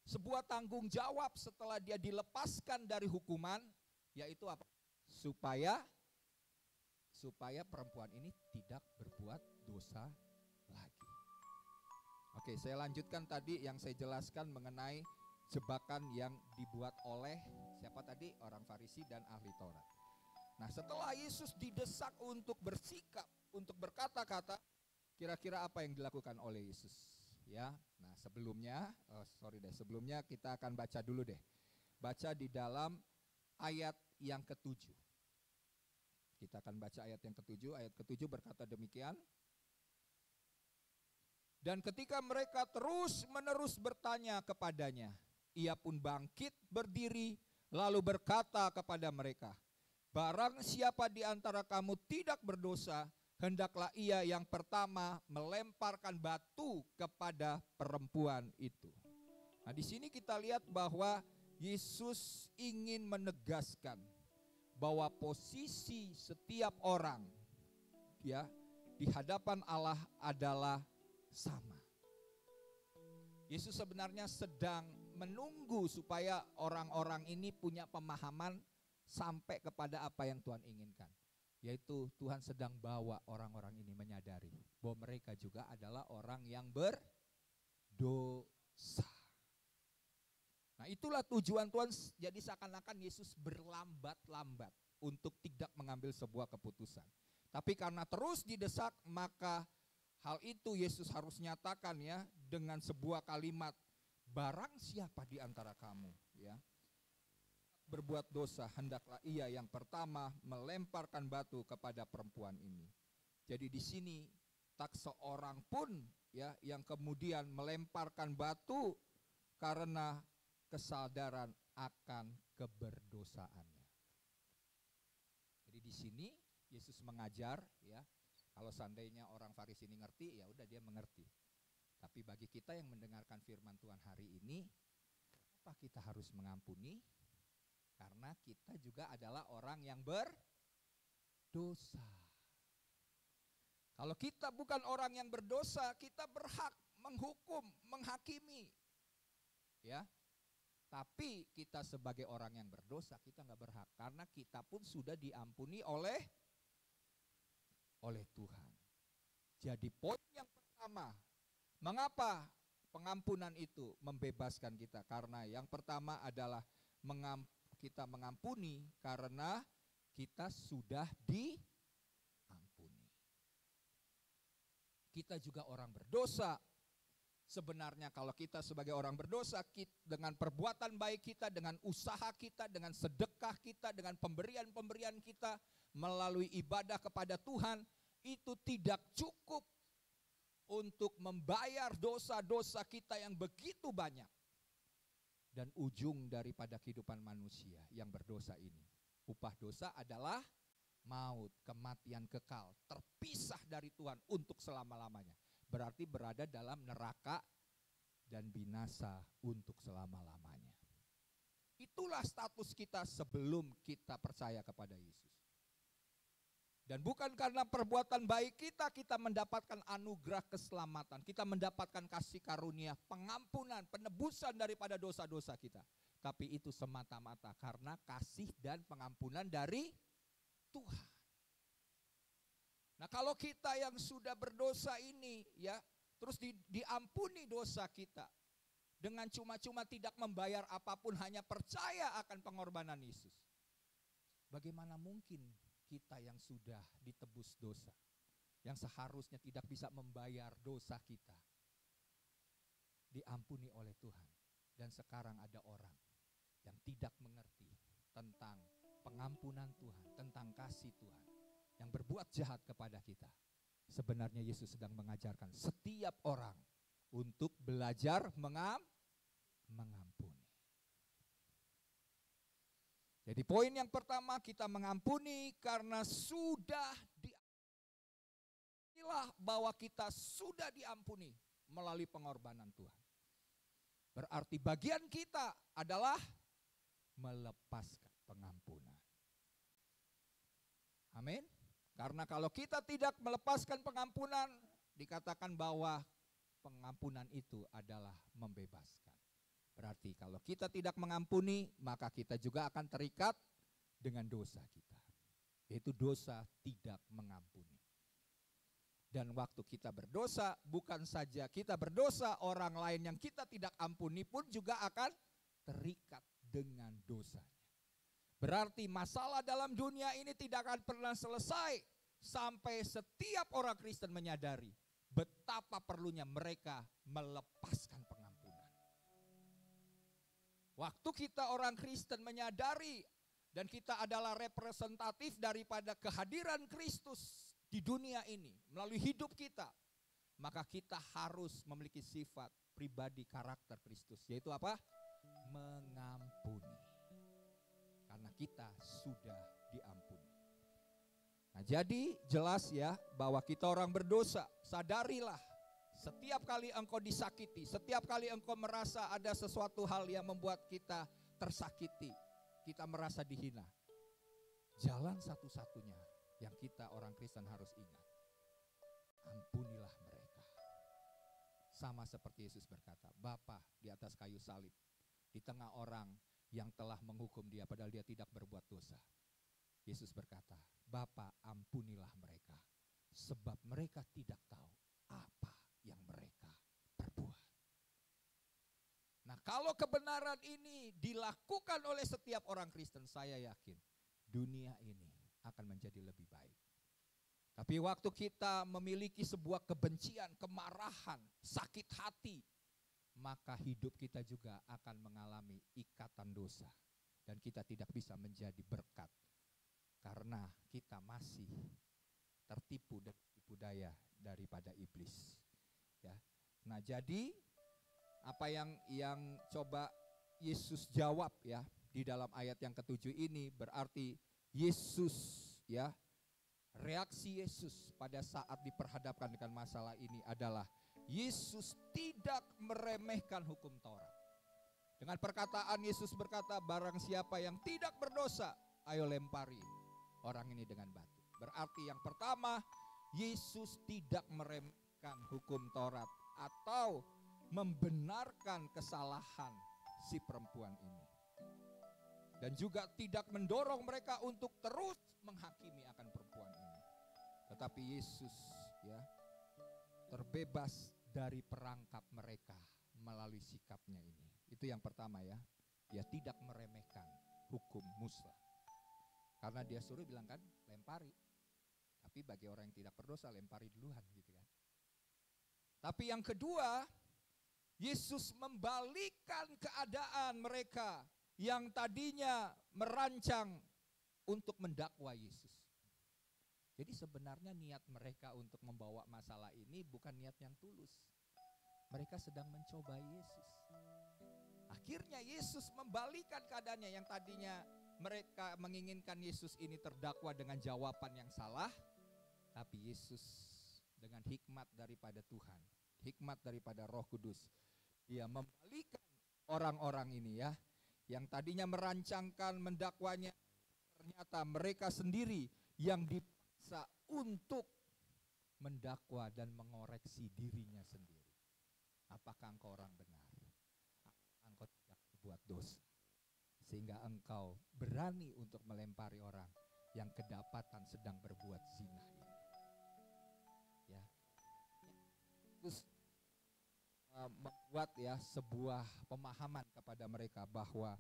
B: Sebuah tanggung jawab setelah dia dilepaskan dari hukuman, yaitu apa? Supaya perempuan ini tidak berbuat dosa lagi. Oke, saya lanjutkan tadi yang saya jelaskan mengenai jebakan yang dibuat oleh siapa tadi? Orang Farisi dan ahli Taurat. Nah, setelah Yesus didesak untuk bersikap, untuk berkata-kata, kira-kira apa yang dilakukan oleh Yesus? Ya, nah sebelumnya kita akan baca dulu deh. Baca di dalam ayat yang ke-7. Kita akan baca ayat yang ke-7. Ayat ke-7 berkata demikian. Dan ketika mereka terus-menerus bertanya kepadanya, ia pun bangkit berdiri lalu berkata kepada mereka, barang siapa di antara kamu tidak berdosa, hendaklah ia yang pertama melemparkan batu kepada perempuan itu. Nah, di sini kita lihat bahwa Yesus ingin menegaskan bahwa posisi setiap orang ya di hadapan Allah adalah sama. Yesus sebenarnya sedang menunggu supaya orang-orang ini punya pemahaman sampai kepada apa yang Tuhan inginkan. Yaitu Tuhan sedang bawa orang-orang ini menyadari bahwa mereka juga adalah orang yang berdosa. Nah, itulah tujuan Tuhan. Jadi seakan-akan Yesus berlambat-lambat untuk tidak mengambil sebuah keputusan. Tapi karena terus didesak, maka hal itu Yesus harus nyatakan ya dengan sebuah kalimat, barang siapa di antara kamu ya berbuat dosa, hendaklah ia yang pertama melemparkan batu kepada perempuan ini. Jadi di sini tak seorang pun ya yang kemudian melemparkan batu karena kesadaran akan keberdosaannya. Jadi di sini Yesus mengajar ya, kalau seandainya orang Farisi ini ngerti, ya udah dia mengerti. Tapi bagi kita yang mendengarkan firman Tuhan hari ini, apa kita harus mengampuni? Karena kita juga adalah orang yang berdosa. Kalau kita bukan orang yang berdosa, kita berhak menghukum, menghakimi. Ya. Tapi kita sebagai orang yang berdosa, kita nggak berhak. Karena kita pun sudah diampuni oleh Tuhan. Jadi poin yang pertama, mengapa pengampunan itu membebaskan kita? Karena yang pertama adalah kita mengampuni karena kita sudah diampuni. Kita juga orang berdosa. Sebenarnya kalau kita sebagai orang berdosa, dengan perbuatan baik kita, dengan usaha kita, dengan sedekah kita, dengan pemberian-pemberian kita, melalui ibadah kepada Tuhan, itu tidak cukup untuk membayar dosa-dosa kita yang begitu banyak. Dan ujung daripada kehidupan manusia yang berdosa ini, upah dosa adalah maut, kematian kekal, terpisah dari Tuhan untuk selama-lamanya. Berarti berada dalam neraka dan binasa untuk selama-lamanya. Itulah status kita sebelum kita percaya kepada Yesus. Dan bukan karena perbuatan baik kita mendapatkan anugerah keselamatan. Kita mendapatkan kasih karunia, pengampunan, penebusan daripada dosa-dosa kita. Tapi itu semata-mata karena kasih dan pengampunan dari Tuhan. Nah, kalau kita yang sudah berdosa ini ya, terus diampuni dosa kita dengan cuma-cuma tidak membayar apapun, hanya percaya akan pengorbanan Yesus. Bagaimana mungkin kita yang sudah ditebus dosa, yang seharusnya tidak bisa membayar dosa kita, diampuni oleh Tuhan. Dan sekarang ada orang yang tidak mengerti tentang pengampunan Tuhan, tentang kasih Tuhan, yang berbuat jahat kepada kita. Sebenarnya Yesus sedang mengajarkan setiap orang untuk belajar mengampuni. Jadi poin yang pertama, kita mengampuni karena sudah diampuni, bahwa kita sudah diampuni melalui pengorbanan Tuhan. Berarti bagian kita adalah melepaskan pengampunan. Amin. Karena kalau kita tidak melepaskan pengampunan, dikatakan bahwa pengampunan itu adalah membebaskan. Berarti kalau kita tidak mengampuni, maka kita juga akan terikat dengan dosa kita. Yaitu dosa tidak mengampuni. Dan waktu kita berdosa, bukan saja kita berdosa, orang lain yang kita tidak ampuni pun juga akan terikat dengan dosanya. Berarti masalah dalam dunia ini tidak akan pernah selesai sampai setiap orang Kristen menyadari betapa perlunya mereka melepaskan pengampunan. Waktu kita orang Kristen menyadari dan kita adalah representatif daripada kehadiran Kristus di dunia ini melalui hidup kita, maka kita harus memiliki sifat pribadi karakter Kristus, yaitu apa? Mengampuni. Karena kita sudah diampuni. Nah, jadi jelas ya bahwa kita orang berdosa. Sadarilah, setiap kali engkau disakiti, setiap kali engkau merasa ada sesuatu hal yang membuat kita tersakiti, kita merasa dihina, jalan satu-satunya yang kita orang Kristen harus ingat, ampunilah mereka Sama seperti Yesus berkata, Bapa di atas kayu salib, di tengah orang yang telah menghukum dia padahal dia tidak berbuat dosa. Yesus berkata, Bapa ampunilah mereka, sebab mereka tidak tahu apa yang mereka perbuat. Nah, kalau kebenaran ini dilakukan oleh setiap orang Kristen, saya yakin dunia ini akan menjadi lebih baik. Tapi waktu kita memiliki sebuah kebencian, kemarahan, sakit hati, maka hidup kita juga akan mengalami ikatan dosa. Dan kita tidak bisa menjadi berkat. Karena kita masih tertipu dan tipu daya daripada iblis. Ya. Nah, jadi apa yang coba Yesus jawab ya di dalam ayat yang ke-7 ini berarti Yesus ya, reaksi Yesus pada saat diperhadapkan dengan masalah ini adalah Yesus tidak meremehkan hukum Taurat. Dengan perkataan Yesus berkata, barang siapa yang tidak berdosa, ayo lempari orang ini dengan batu. Berarti yang pertama, Yesus tidak meremehkan hukum Taurat atau membenarkan kesalahan si perempuan ini. Dan juga tidak mendorong mereka untuk terus menghakimi akan perempuan ini. Tetapi Yesus ya terbebas dari perangkap mereka melalui sikapnya ini. Itu yang pertama ya. Dia tidak meremehkan hukum Musa. Karena dia suruh bilang kan, lempari. Tapi bagi orang yang tidak berdosa, lempari duluan gitu kan. Tapi yang kedua, Yesus membalikkan keadaan mereka yang tadinya merancang untuk mendakwa Yesus. Jadi sebenarnya niat mereka untuk membawa masalah ini bukan niat yang tulus. Mereka sedang mencoba Yesus. Akhirnya Yesus membalikkan keadaannya yang tadinya mereka menginginkan Yesus ini terdakwa dengan jawaban yang salah. Tapi Yesus dengan hikmat daripada Tuhan, hikmat daripada Roh Kudus, dia membalikkan orang-orang ini ya, yang tadinya merancangkan mendakwanya, ternyata mereka sendiri yang dipaksa untuk mendakwa dan mengoreksi dirinya sendiri. Apakah engkau orang benar? Engkau tidak berbuat dosa, sehingga engkau berani untuk melempari orang yang kedapatan sedang berbuat zina ini. Ya, terus membuat ya sebuah pemahaman kepada mereka bahwa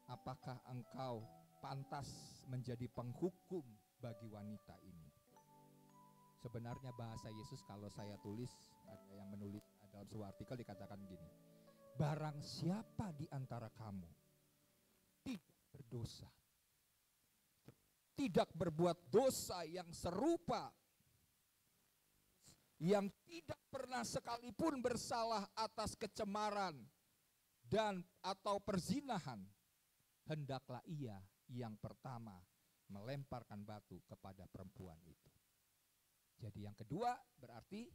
B: apakah engkau pantas menjadi penghukum bagi wanita ini. Sebenarnya bahasa Yesus kalau saya tulis, ada yang menulis dalam sebuah artikel dikatakan begini, barang siapa di antara kamu tidak berdosa, tidak berbuat dosa yang serupa, yang tidak pernah sekalipun bersalah atas kecemaran dan atau perzinahan, hendaklah ia yang pertama melemparkan batu kepada perempuan itu. Jadi yang kedua berarti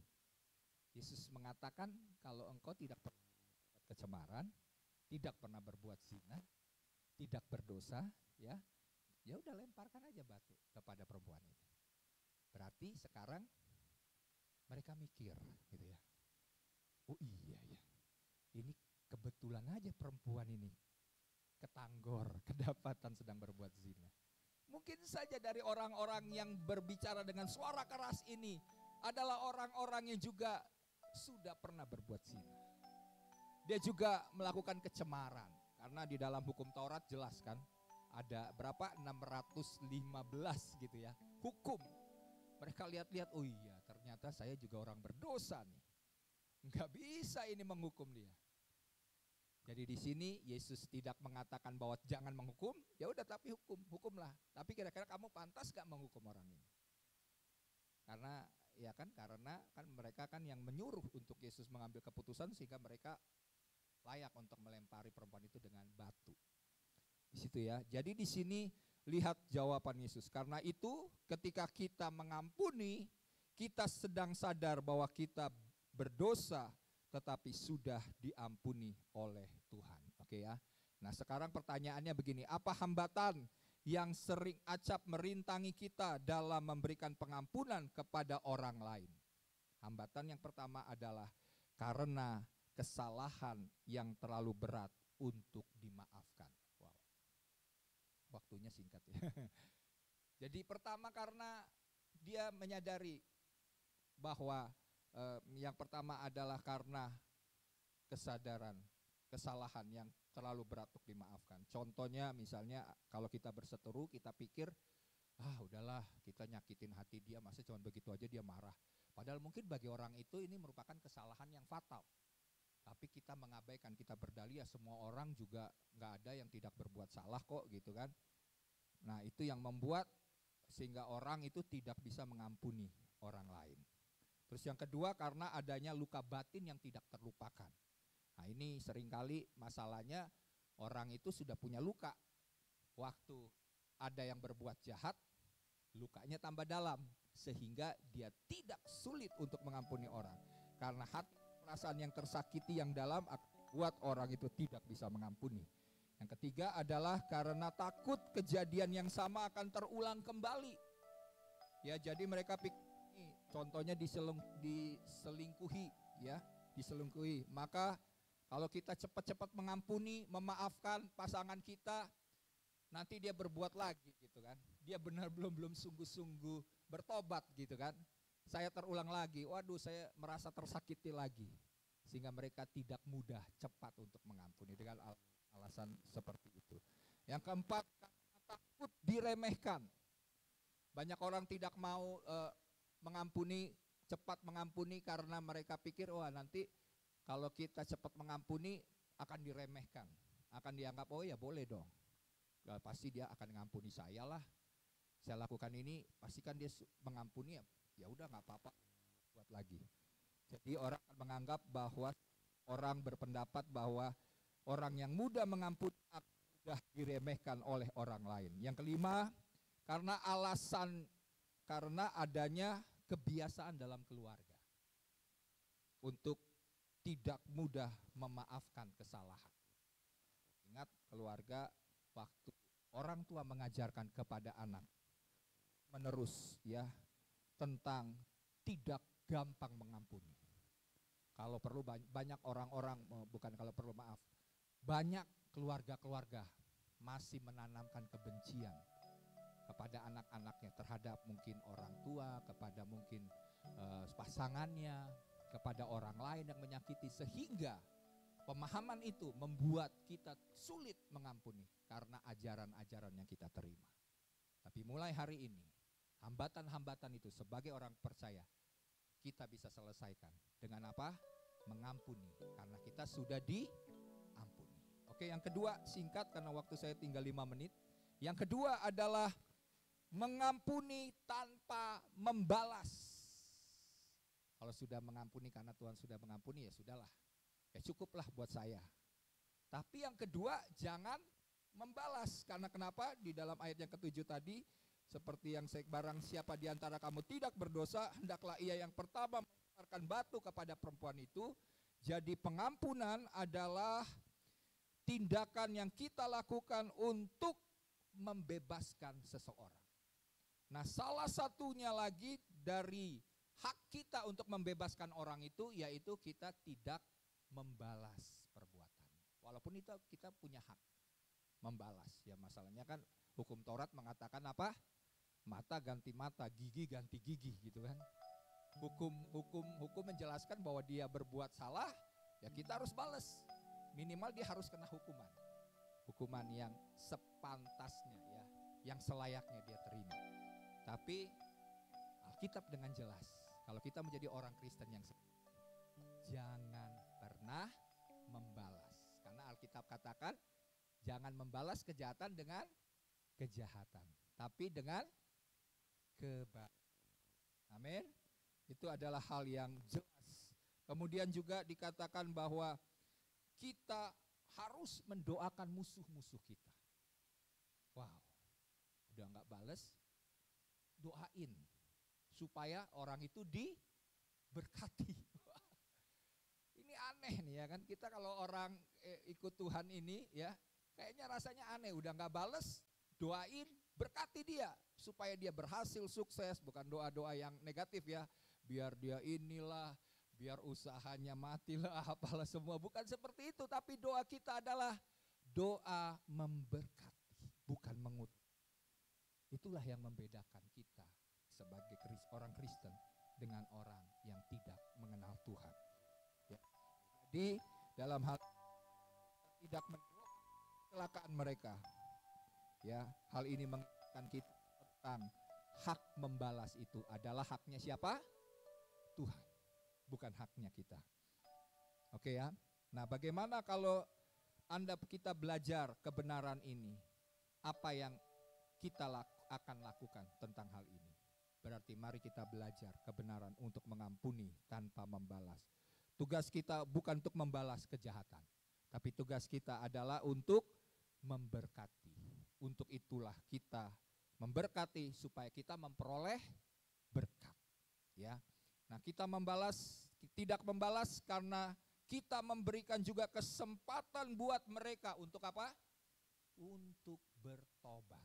B: Yesus mengatakan kalau engkau tidak pernah berbuat kecemaran, tidak pernah berbuat zina, tidak berdosa, ya udah lemparkan aja batu kepada perempuan itu. Berarti sekarang mereka mikir gitu ya. Oh iya ya. Ini kebetulan aja perempuan ini ketanggor, kedapatan sedang berbuat zina. Mungkin saja dari orang-orang yang berbicara dengan suara keras ini adalah orang-orang yang juga sudah pernah berbuat zina. Dia juga melakukan kecemaran. Karena di dalam hukum Taurat jelas kan, ada berapa? 615 gitu ya, hukum. Mereka lihat-lihat, oh iya ternyata saya juga orang berdosa nih. Enggak bisa ini menghukum dia. Jadi di sini Yesus tidak mengatakan bahwa jangan menghukum, ya udah tapi hukumlah. Tapi kira-kira kamu pantas gak menghukum orang ini? Karena mereka kan yang menyuruh untuk Yesus mengambil keputusan sehingga mereka layak untuk melempari perempuan itu dengan batu. Di situ ya. Jadi di sini lihat jawaban Yesus. Karena itu ketika kita mengampuni, kita sedang sadar bahwa kita berdosa tetapi sudah diampuni oleh Tuhan. Oke ya. Nah, sekarang pertanyaannya begini, apa hambatan yang sering acap merintangi kita dalam memberikan pengampunan kepada orang lain? Hambatan yang pertama adalah karena kesalahan yang terlalu berat untuk dimaafkan. Wow. Waktunya singkat ya. Jadi pertama karena dia menyadari bahwa yang pertama adalah karena kesadaran kesalahan yang terlalu berat untuk dimaafkan. Contohnya misalnya kalau kita berseteru, kita pikir, udahlah kita nyakitin hati dia, masa cuma begitu aja dia marah. Padahal mungkin bagi orang itu ini merupakan kesalahan yang fatal. Tapi kita mengabaikan, kita berdalih ya semua orang juga nggak ada yang tidak berbuat salah kok gitu kan. Nah itu yang membuat sehingga orang itu tidak bisa mengampuni orang lain. Terus yang kedua karena adanya luka batin yang tidak terlupakan. Nah ini seringkali masalahnya orang itu sudah punya luka. Waktu ada yang berbuat jahat, lukanya tambah dalam. Sehingga dia tidak sulit untuk mengampuni orang. Karena hati perasaan yang tersakiti yang dalam akan buat orang itu tidak bisa mengampuni. Yang ketiga adalah karena takut kejadian yang sama akan terulang kembali. Ya jadi mereka contohnya diselingkuhi ya, diselingkuhi. Maka kalau kita cepat-cepat mengampuni, memaafkan pasangan kita, nanti dia berbuat lagi gitu kan. Dia benar belum sungguh-sungguh bertobat gitu kan. Saya terulang lagi, waduh saya merasa tersakiti lagi. Sehingga mereka tidak mudah cepat untuk mengampuni dengan alasan seperti itu. Yang keempat, karena takut diremehkan. Banyak orang tidak mau mengampuni, cepat mengampuni karena mereka pikir, wah nanti kalau kita cepat mengampuni akan diremehkan. Akan dianggap, oh ya boleh dong. Pasti dia akan mengampuni saya lah. Saya lakukan ini, pastikan dia mengampuni, ya udah nggak apa-apa, buat lagi. Jadi orang akan menganggap bahwa orang berpendapat bahwa orang yang mudah mengampuni akan mudah diremehkan oleh orang lain. Yang kelima, karena adanya kebiasaan dalam keluarga untuk tidak mudah memaafkan kesalahan. Ingat keluarga waktu orang tua mengajarkan kepada anak menerus ya tentang tidak gampang mengampuni. Kalau perlu banyak orang-orang, bukan kalau perlu maaf, banyak keluarga-keluarga masih menanamkan kebencian kepada anak-anaknya terhadap mungkin orang tua, kepada mungkin pasangannya, kepada orang lain yang menyakiti, sehingga pemahaman itu membuat kita sulit mengampuni karena ajaran-ajaran yang kita terima. Tapi mulai hari ini, hambatan-hambatan itu sebagai orang percaya, kita bisa selesaikan. Dengan apa? Mengampuni, karena kita sudah diampuni. Oke, yang kedua singkat karena waktu saya tinggal 5 menit. Yang kedua adalah mengampuni tanpa membalas. Kalau sudah mengampuni karena Tuhan sudah mengampuni, ya sudahlah. Ya cukuplah buat saya. Tapi yang kedua, jangan membalas. Karena kenapa? Di dalam ayat yang ke-7 tadi, seperti yang barang siapa di antara kamu tidak berdosa, hendaklah ia yang pertama melemparkan batu kepada perempuan itu. Jadi pengampunan adalah tindakan yang kita lakukan untuk membebaskan seseorang. Nah, salah satunya lagi dari hak kita untuk membebaskan orang itu, yaitu kita tidak membalas perbuatan. Walaupun itu kita punya hak membalas. Ya masalahnya kan hukum Taurat mengatakan apa? Mata ganti mata, gigi ganti gigi gitu kan. Hukum menjelaskan bahwa dia berbuat salah, ya kita harus balas. Minimal dia harus kena hukuman. Hukuman yang sepantasnya ya, yang selayaknya dia terima. Tapi Alkitab dengan jelas, kalau kita menjadi orang Kristen yang jangan pernah membalas. Karena Alkitab katakan, jangan membalas kejahatan dengan kejahatan, tapi dengan kebaikan. Amin. Itu adalah hal yang jelas. Kemudian juga dikatakan bahwa kita harus mendoakan musuh-musuh kita. Wow, udah gak bales, doain supaya orang itu diberkati. Ini aneh nih ya kan, kita kalau orang ikut Tuhan ini ya, kayaknya rasanya aneh, udah gak bales, doain, berkati dia supaya dia berhasil, sukses. Bukan doa-doa yang negatif ya, biar dia inilah, biar usahanya matilah apalah semua. Bukan seperti itu, tapi doa kita adalah doa memberkati, bukan mengutuk. Itulah yang membedakan kita sebagai orang Kristen dengan orang yang tidak mengenal Tuhan. Ya. Jadi dalam hal tidak menolak kecelakaan mereka. Ya, hal ini mengingatkan kita tentang hak membalas itu adalah haknya siapa? Tuhan, bukan haknya kita. Oke ya. Nah, bagaimana kalau kita belajar kebenaran ini? Apa yang kita akan lakukan tentang hal ini? Berarti mari kita belajar kebenaran untuk mengampuni tanpa membalas. Tugas kita bukan untuk membalas kejahatan, tapi tugas kita adalah untuk memberkati. Untuk itulah kita memberkati supaya kita memperoleh berkat. Ya. Nah, kita tidak membalas karena kita memberikan juga kesempatan buat mereka untuk apa? Untuk bertobat.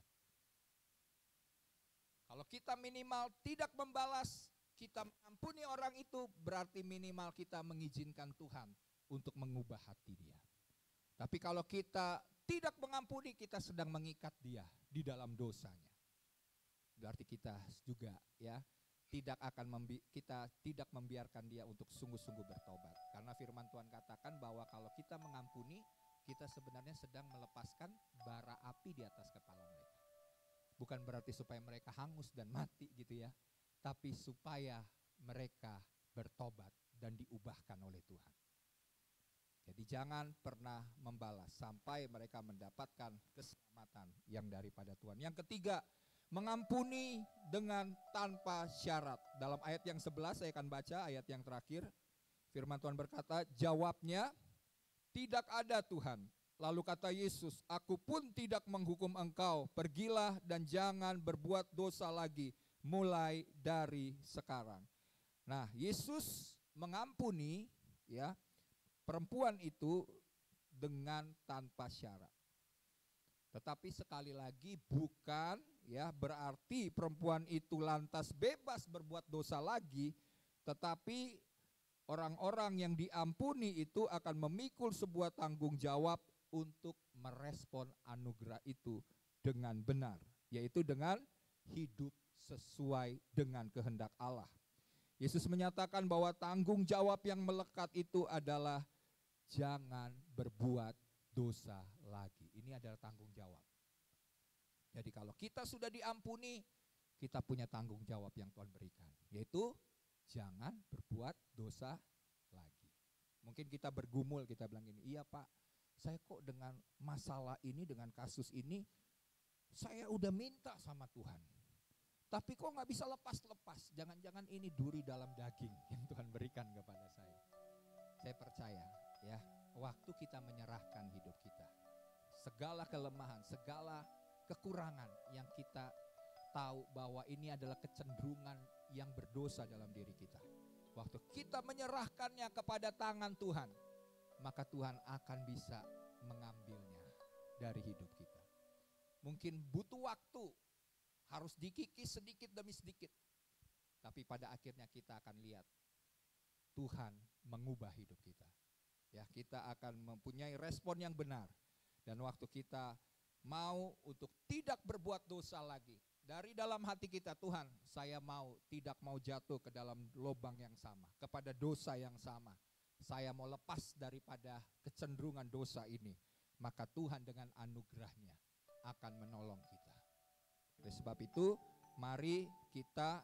B: Kalau kita minimal tidak membalas, kita mengampuni orang itu, berarti minimal kita mengizinkan Tuhan untuk mengubah hati dia. Tapi kalau kita tidak mengampuni, kita sedang mengikat dia di dalam dosanya. Berarti kita juga ya kita tidak membiarkan dia untuk sungguh-sungguh bertobat. Karena firman Tuhan katakan bahwa kalau kita mengampuni, kita sebenarnya sedang melepaskan bara api di atas kepala mereka. Bukan berarti supaya mereka hangus dan mati gitu ya, tapi supaya mereka bertobat dan diubahkan oleh Tuhan. Jadi jangan pernah membalas sampai mereka mendapatkan keselamatan yang daripada Tuhan. Yang ketiga, mengampuni dengan tanpa syarat. Dalam ayat yang 11 saya akan baca ayat yang terakhir. Firman Tuhan berkata, jawabnya, tidak ada Tuhan. Lalu kata Yesus, aku pun tidak menghukum engkau, pergilah dan jangan berbuat dosa lagi, mulai dari sekarang. Nah, Yesus mengampuni ya perempuan itu dengan tanpa syarat. Tetapi sekali lagi bukan ya berarti perempuan itu lantas bebas berbuat dosa lagi, tetapi orang-orang yang diampuni itu akan memikul sebuah tanggung jawab untuk merespon anugerah itu dengan benar, yaitu dengan hidup sesuai dengan kehendak Allah. Yesus menyatakan bahwa tanggung jawab yang melekat itu adalah jangan berbuat dosa lagi. Ini adalah tanggung jawab. Jadi kalau kita sudah diampuni, kita punya tanggung jawab yang Tuhan berikan, yaitu jangan berbuat dosa lagi. Mungkin kita bergumul, kita bilang gini, iya Pak, saya kok dengan masalah ini, dengan kasus ini, saya udah minta sama Tuhan. Tapi kok gak bisa lepas-lepas, jangan-jangan ini duri dalam daging yang Tuhan berikan kepada saya. Saya percaya ya, waktu kita menyerahkan hidup kita, segala kelemahan, segala kekurangan yang kita tahu bahwa ini adalah kecenderungan yang berdosa dalam diri kita. Waktu kita menyerahkannya kepada tangan Tuhan, maka Tuhan akan bisa mengambilnya dari hidup kita. Mungkin butuh waktu, harus dikikis sedikit demi sedikit. Tapi pada akhirnya kita akan lihat Tuhan mengubah hidup kita. Ya, kita akan mempunyai respon yang benar. Dan waktu kita mau untuk tidak berbuat dosa lagi, dari dalam hati kita, Tuhan, saya tidak mau jatuh ke dalam lubang yang sama, kepada dosa yang sama. Saya mau lepas daripada kecenderungan dosa ini. Maka Tuhan dengan anugerahnya akan menolong kita. Oleh sebab itu, mari kita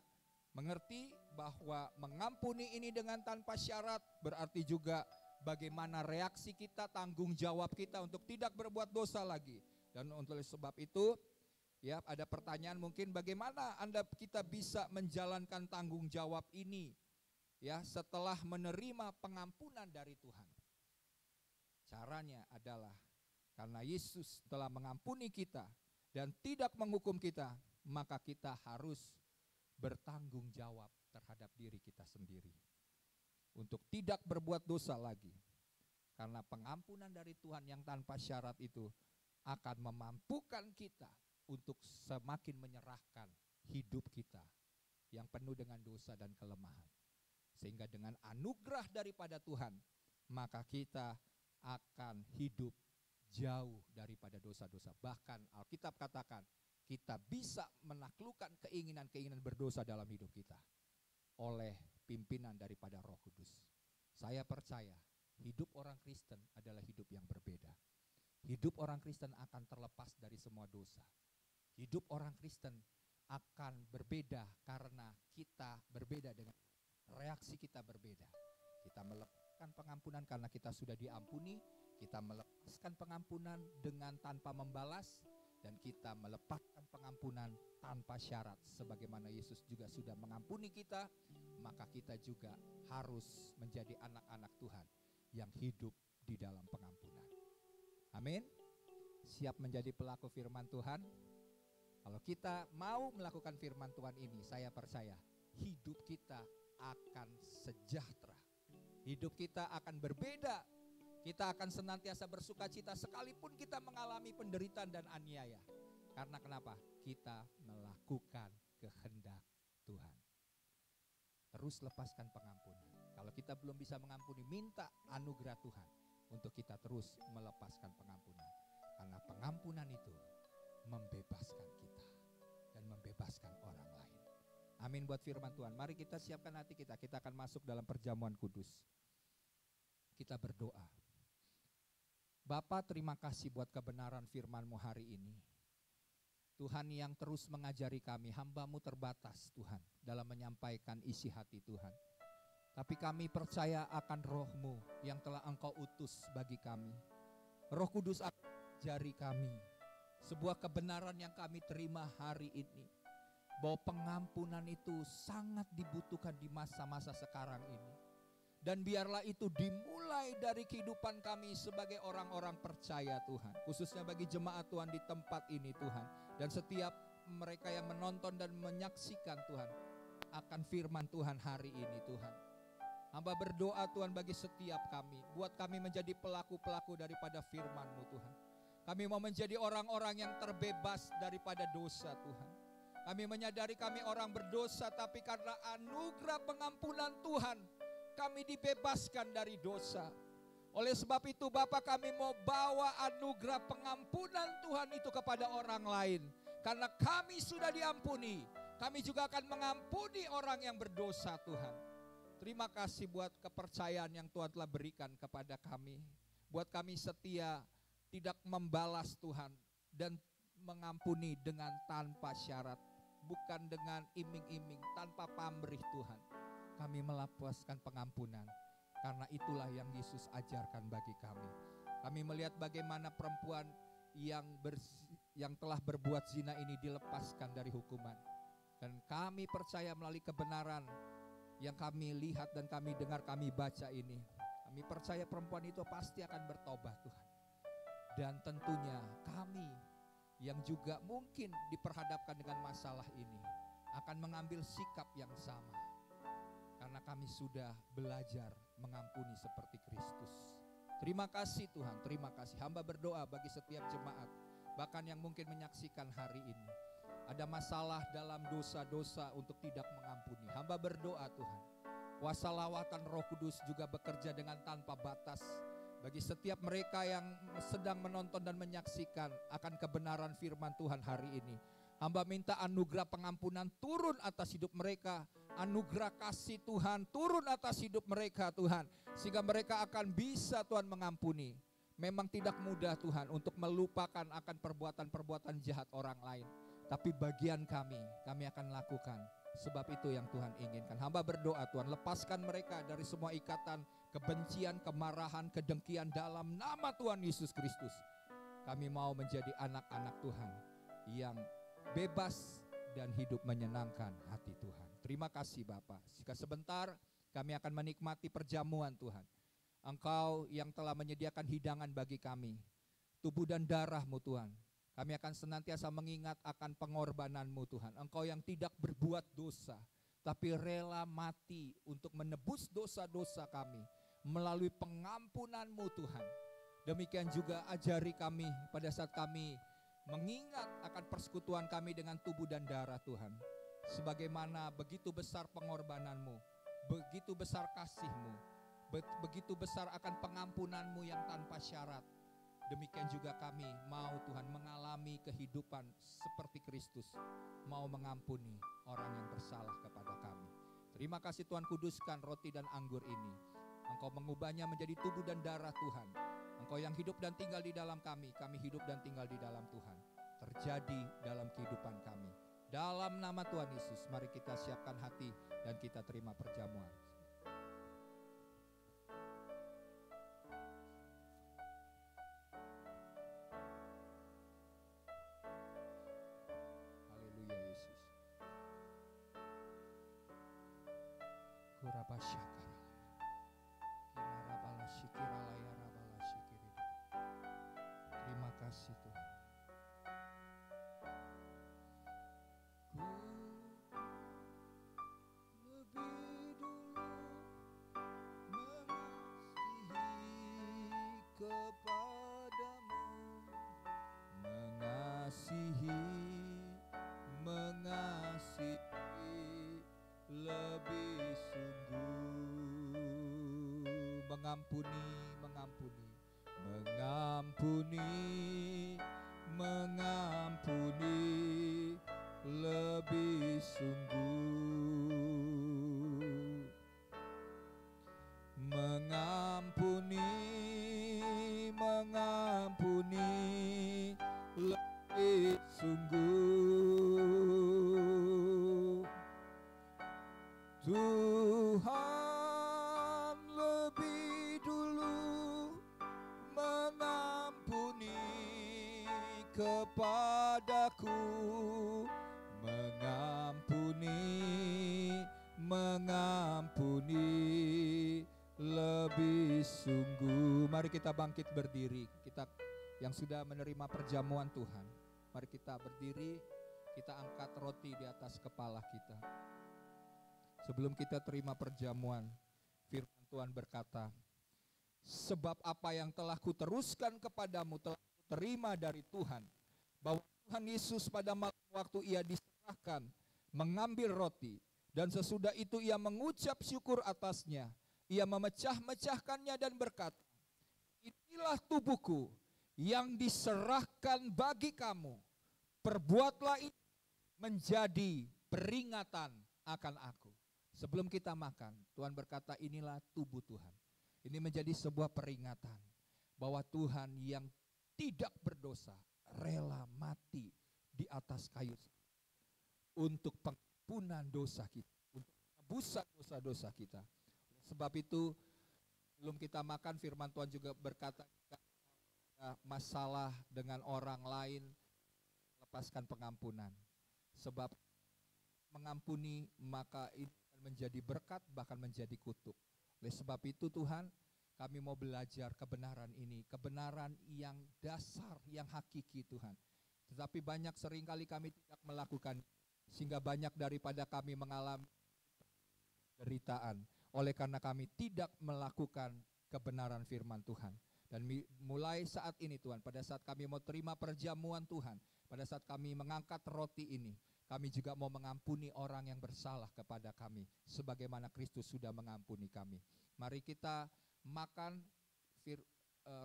B: mengerti bahwa mengampuni ini dengan tanpa syarat berarti juga bagaimana reaksi kita, tanggung jawab kita untuk tidak berbuat dosa lagi. Dan oleh sebab itu, ya ada pertanyaan mungkin bagaimana kita bisa menjalankan tanggung jawab ini ya setelah menerima pengampunan dari Tuhan. Caranya adalah karena Yesus telah mengampuni kita dan tidak menghukum kita, maka kita harus bertanggung jawab terhadap diri kita sendiri untuk tidak berbuat dosa lagi. Karena pengampunan dari Tuhan yang tanpa syarat itu akan memampukan kita untuk semakin menyerahkan hidup kita yang penuh dengan dosa dan kelemahan. Sehingga dengan anugerah daripada Tuhan, maka kita akan hidup jauh daripada dosa-dosa. Bahkan Alkitab katakan, kita bisa menaklukkan keinginan-keinginan berdosa dalam hidup kita oleh pimpinan daripada Roh Kudus. Saya percaya hidup orang Kristen adalah hidup yang berbeda. Hidup orang Kristen akan terlepas dari semua dosa. Hidup orang Kristen akan berbeda karena kita berbeda dengan reaksi kita berbeda. Kita melepaskan pengampunan karena kita sudah diampuni. Kita melepaskan pengampunan dengan tanpa membalas. Dan kita melepaskan pengampunan tanpa syarat. Sebagaimana Yesus juga sudah mengampuni kita, maka kita juga harus menjadi anak-anak Tuhan yang hidup di dalam pengampunan. Amin. Siap menjadi pelaku firman Tuhan? Kalau kita mau melakukan firman Tuhan ini, saya percaya hidup kita akan sejahtera. Hidup kita akan berbeda. Kita akan senantiasa bersuka cita sekalipun kita mengalami penderitaan dan aniaya. Karena kenapa? Kita melakukan kehendak Tuhan. Terus lepaskan pengampunan. Kalau kita belum bisa mengampuni, minta anugerah Tuhan untuk kita terus melepaskan pengampunan. Karena pengampunan itu membebaskan kita dan membebaskan orang lain. Amin buat firman Tuhan. Mari kita siapkan hati kita. Kita akan masuk dalam perjamuan kudus. Kita berdoa. Bapa, terima kasih buat kebenaran firman-Mu hari ini. Tuhan yang terus mengajari kami, hamba-Mu terbatas Tuhan dalam menyampaikan isi hati Tuhan. Tapi kami percaya akan Roh-Mu yang telah Engkau utus bagi kami. Roh Kudus akan mengajari kami sebuah kebenaran yang kami terima hari ini. Bahwa pengampunan itu sangat dibutuhkan di masa-masa sekarang ini. Dan biarlah itu dimulai dari kehidupan kami sebagai orang-orang percaya Tuhan. Khususnya bagi jemaat Tuhan di tempat ini Tuhan. Dan setiap mereka yang menonton dan menyaksikan Tuhan akan firman Tuhan hari ini Tuhan. Hamba berdoa Tuhan bagi setiap kami. Buat kami menjadi pelaku-pelaku daripada firman-Mu Tuhan. Kami mau menjadi orang-orang yang terbebas daripada dosa Tuhan. Kami menyadari kami orang berdosa, tapi karena anugerah pengampunan Tuhan, kami dibebaskan dari dosa. Oleh sebab itu Bapa, kami mau bawa anugerah pengampunan Tuhan itu kepada orang lain. Karena kami sudah diampuni, kami juga akan mengampuni orang yang berdosa Tuhan. Terima kasih buat kepercayaan yang Tuhan telah berikan kepada kami. Buat kami setia, tidak membalas Tuhan, dan mengampuni dengan tanpa syarat. Bukan dengan iming-iming, tanpa pamrih Tuhan. Kami melepaskan pengampunan, karena itulah yang Yesus ajarkan bagi kami. Kami melihat bagaimana perempuan yang telah berbuat zina ini dilepaskan dari hukuman. Dan kami percaya melalui kebenaran yang kami lihat dan kami dengar, kami baca ini. Kami percaya perempuan itu pasti akan bertobat Tuhan. Dan tentunya kami yang juga mungkin diperhadapkan dengan masalah ini akan mengambil sikap yang sama. Karena kami sudah belajar mengampuni seperti Kristus. Terima kasih Tuhan, terima kasih. Hamba berdoa bagi setiap jemaat, bahkan yang mungkin menyaksikan hari ini. Ada masalah dalam dosa-dosa untuk tidak mengampuni. Hamba berdoa Tuhan, kuasa lawatan Roh Kudus juga bekerja dengan tanpa batas. Bagi setiap mereka yang sedang menonton dan menyaksikan akan kebenaran firman Tuhan hari ini. Hamba minta anugerah pengampunan turun atas hidup mereka. Anugerah kasih Tuhan turun atas hidup mereka Tuhan. Sehingga mereka akan bisa Tuhan mengampuni. Memang tidak mudah Tuhan untuk melupakan akan perbuatan-perbuatan jahat orang lain. Tapi bagian kami akan lakukan. Sebab itu yang Tuhan inginkan. Hamba berdoa Tuhan, lepaskan mereka dari semua ikatan kebencian, kemarahan, kedengkian dalam nama Tuhan Yesus Kristus. Kami mau menjadi anak-anak Tuhan yang bebas dan hidup menyenangkan hati Tuhan. Terima kasih Bapa. Jika sebentar kami akan menikmati perjamuan Tuhan. Engkau yang telah menyediakan hidangan bagi kami, tubuh dan darah-Mu Tuhan. Kami akan senantiasa mengingat akan pengorbanan-Mu Tuhan. Engkau yang tidak berbuat dosa, tapi rela mati untuk menebus dosa-dosa kami melalui pengampunan-Mu Tuhan. Demikian juga ajari kami pada saat kami mengingat akan persekutuan kami dengan tubuh dan darah Tuhan. Sebagaimana begitu besar pengorbanan-Mu, begitu besar kasih-Mu, begitu besar akan pengampunan-Mu yang tanpa syarat. Demikian juga kami mau Tuhan mengalami kehidupan seperti Kristus, mau mengampuni orang yang bersalah kepada kami. Terima kasih Tuhan, kuduskan roti dan anggur ini. Engkau mengubahnya menjadi tubuh dan darah Tuhan. Engkau yang hidup dan tinggal di dalam kami hidup dan tinggal di dalam Tuhan. Terjadi dalam kehidupan kami. Dalam nama Tuhan Yesus, mari kita siapkan hati dan kita terima perjamuan. Haleluya Yesus. Kurabasyakara. Terima kasih Tuhan. Mengampuni lebih sungguh, mengampuni lebih sungguh. Tuhan lebih dulu mengampuni kepadaku, mengampuni lebih sungguh. Mari kita bangkit berdiri. Kita yang sudah menerima perjamuan Tuhan, mari kita berdiri, kita angkat roti di atas kepala kita. Sebelum kita terima perjamuan, firman Tuhan berkata, sebab apa yang telah kuteruskan kepadamu telah kuterima dari Tuhan, bahwa Tuhan Yesus pada malam waktu ia diserahkan mengambil roti, dan sesudah itu ia mengucap syukur atasnya, ia memecah-mecahkannya dan berkata, inilah tubuhku yang diserahkan bagi kamu, perbuatlah ini menjadi peringatan akan aku. Sebelum kita makan, Tuhan berkata inilah tubuh Tuhan. Ini menjadi sebuah peringatan bahwa Tuhan yang tidak berdosa rela mati di atas kayu untuk pengampunan dosa kita, untuk penebusan dosa-dosa kita. Sebab itu sebelum kita makan, firman Tuhan juga berkata, masalah dengan orang lain, lepaskan pengampunan. Sebab mengampuni maka itu menjadi berkat, bahkan menjadi kutuk. Oleh sebab itu Tuhan, kami mau belajar kebenaran ini, kebenaran yang dasar, yang hakiki Tuhan. Tetapi banyak seringkali kami tidak melakukan, sehingga banyak daripada kami mengalami penderitaan, oleh karena kami tidak melakukan kebenaran firman Tuhan. Dan mulai saat ini Tuhan, pada saat kami mau terima perjamuan Tuhan, pada saat kami mengangkat roti ini, kami juga mau mengampuni orang yang bersalah kepada kami, sebagaimana Kristus sudah mengampuni kami. Mari kita makan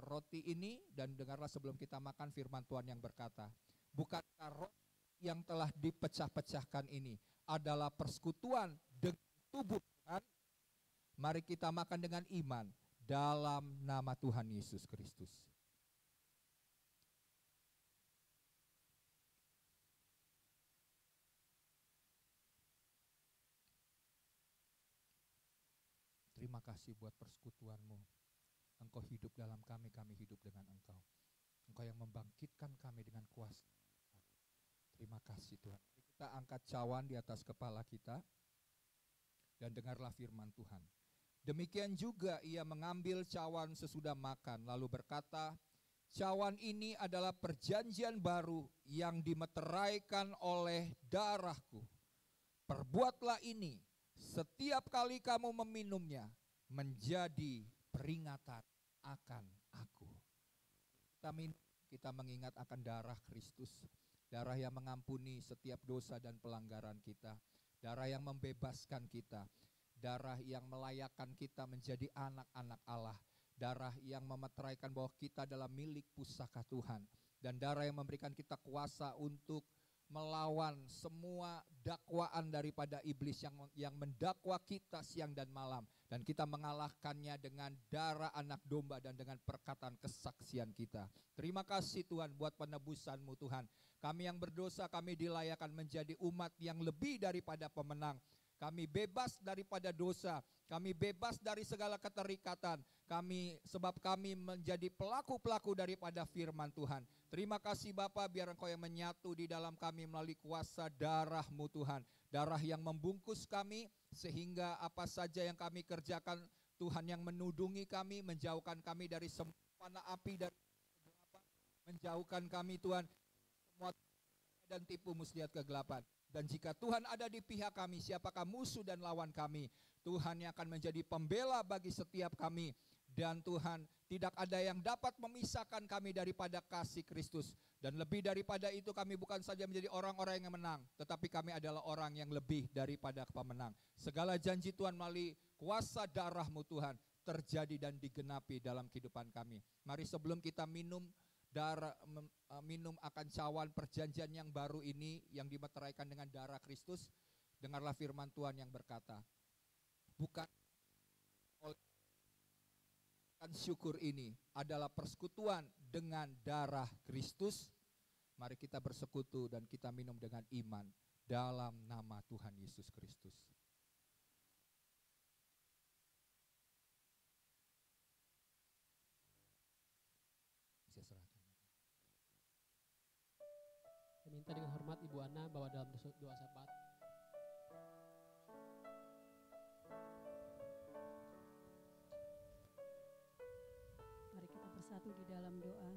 B: roti ini, dan dengarlah sebelum kita makan firman Tuhan yang berkata, bukankah roti yang telah dipecah-pecahkan ini adalah persekutuan dengan tubuh Tuhan? Mari kita makan dengan iman dalam nama Tuhan Yesus Kristus. Terima kasih buat persekutuan-Mu. Engkau hidup dalam kami, kami hidup dengan Engkau. Engkau yang membangkitkan kami dengan kuasa. Terima kasih Tuhan. Kita angkat cawan di atas kepala kita dan dengarlah firman Tuhan. Demikian juga ia mengambil cawan sesudah makan, lalu berkata, cawan ini adalah perjanjian baru yang dimeteraikan oleh darahku. Perbuatlah ini setiap kali kamu meminumnya menjadi peringatan akan aku. Kita mengingat akan darah Kristus, darah yang mengampuni setiap dosa dan pelanggaran kita, darah yang membebaskan kita, darah yang melayakkan kita menjadi anak-anak Allah, darah yang memeteraikan bahwa kita adalah milik pusaka Tuhan, dan darah yang memberikan kita kuasa untuk melawan semua dakwaan daripada iblis yang mendakwa kita siang dan malam, dan kita mengalahkannya dengan darah anak domba dan dengan perkataan kesaksian kita. Terima kasih Tuhan buat penebusan-Mu Tuhan. Kami yang berdosa, kami dilayakkan menjadi umat yang lebih daripada pemenang. Kami bebas daripada dosa, kami bebas dari segala keterikatan, sebab kami menjadi pelaku-pelaku daripada firman Tuhan. Terima kasih Bapa, biar Engkau yang menyatu di dalam kami melalui kuasa darah-Mu Tuhan. Darah yang membungkus kami, sehingga apa saja yang kami kerjakan, Tuhan yang menudungi kami, menjauhkan kami dari semua panah api dan kegelapan, menjauhkan kami Tuhan semua dan tipu muslihat kegelapan. Dan jika Tuhan ada di pihak kami, siapakah musuh dan lawan kami? Tuhan yang akan menjadi pembela bagi setiap kami. Dan Tuhan, tidak ada yang dapat memisahkan kami daripada kasih Kristus. Dan lebih daripada itu, kami bukan saja menjadi orang-orang yang menang, tetapi kami adalah orang yang lebih daripada pemenang. Segala janji Tuhan melalui kuasa darah-Mu Tuhan terjadi dan digenapi dalam kehidupan kami. Mari sebelum kita minum akan cawan perjanjian yang baru ini, yang dimeteraikan dengan darah Kristus, dengarlah firman Tuhan yang berkata, bukan syukur ini adalah persekutuan dengan darah Kristus. Mari kita bersekutu dan kita minum dengan iman dalam nama Tuhan Yesus Kristus. Saya serahkan.
A: Saya minta dengan hormat Ibu Ana bawa dalam doa syafaat.
C: Bersatu di dalam doa.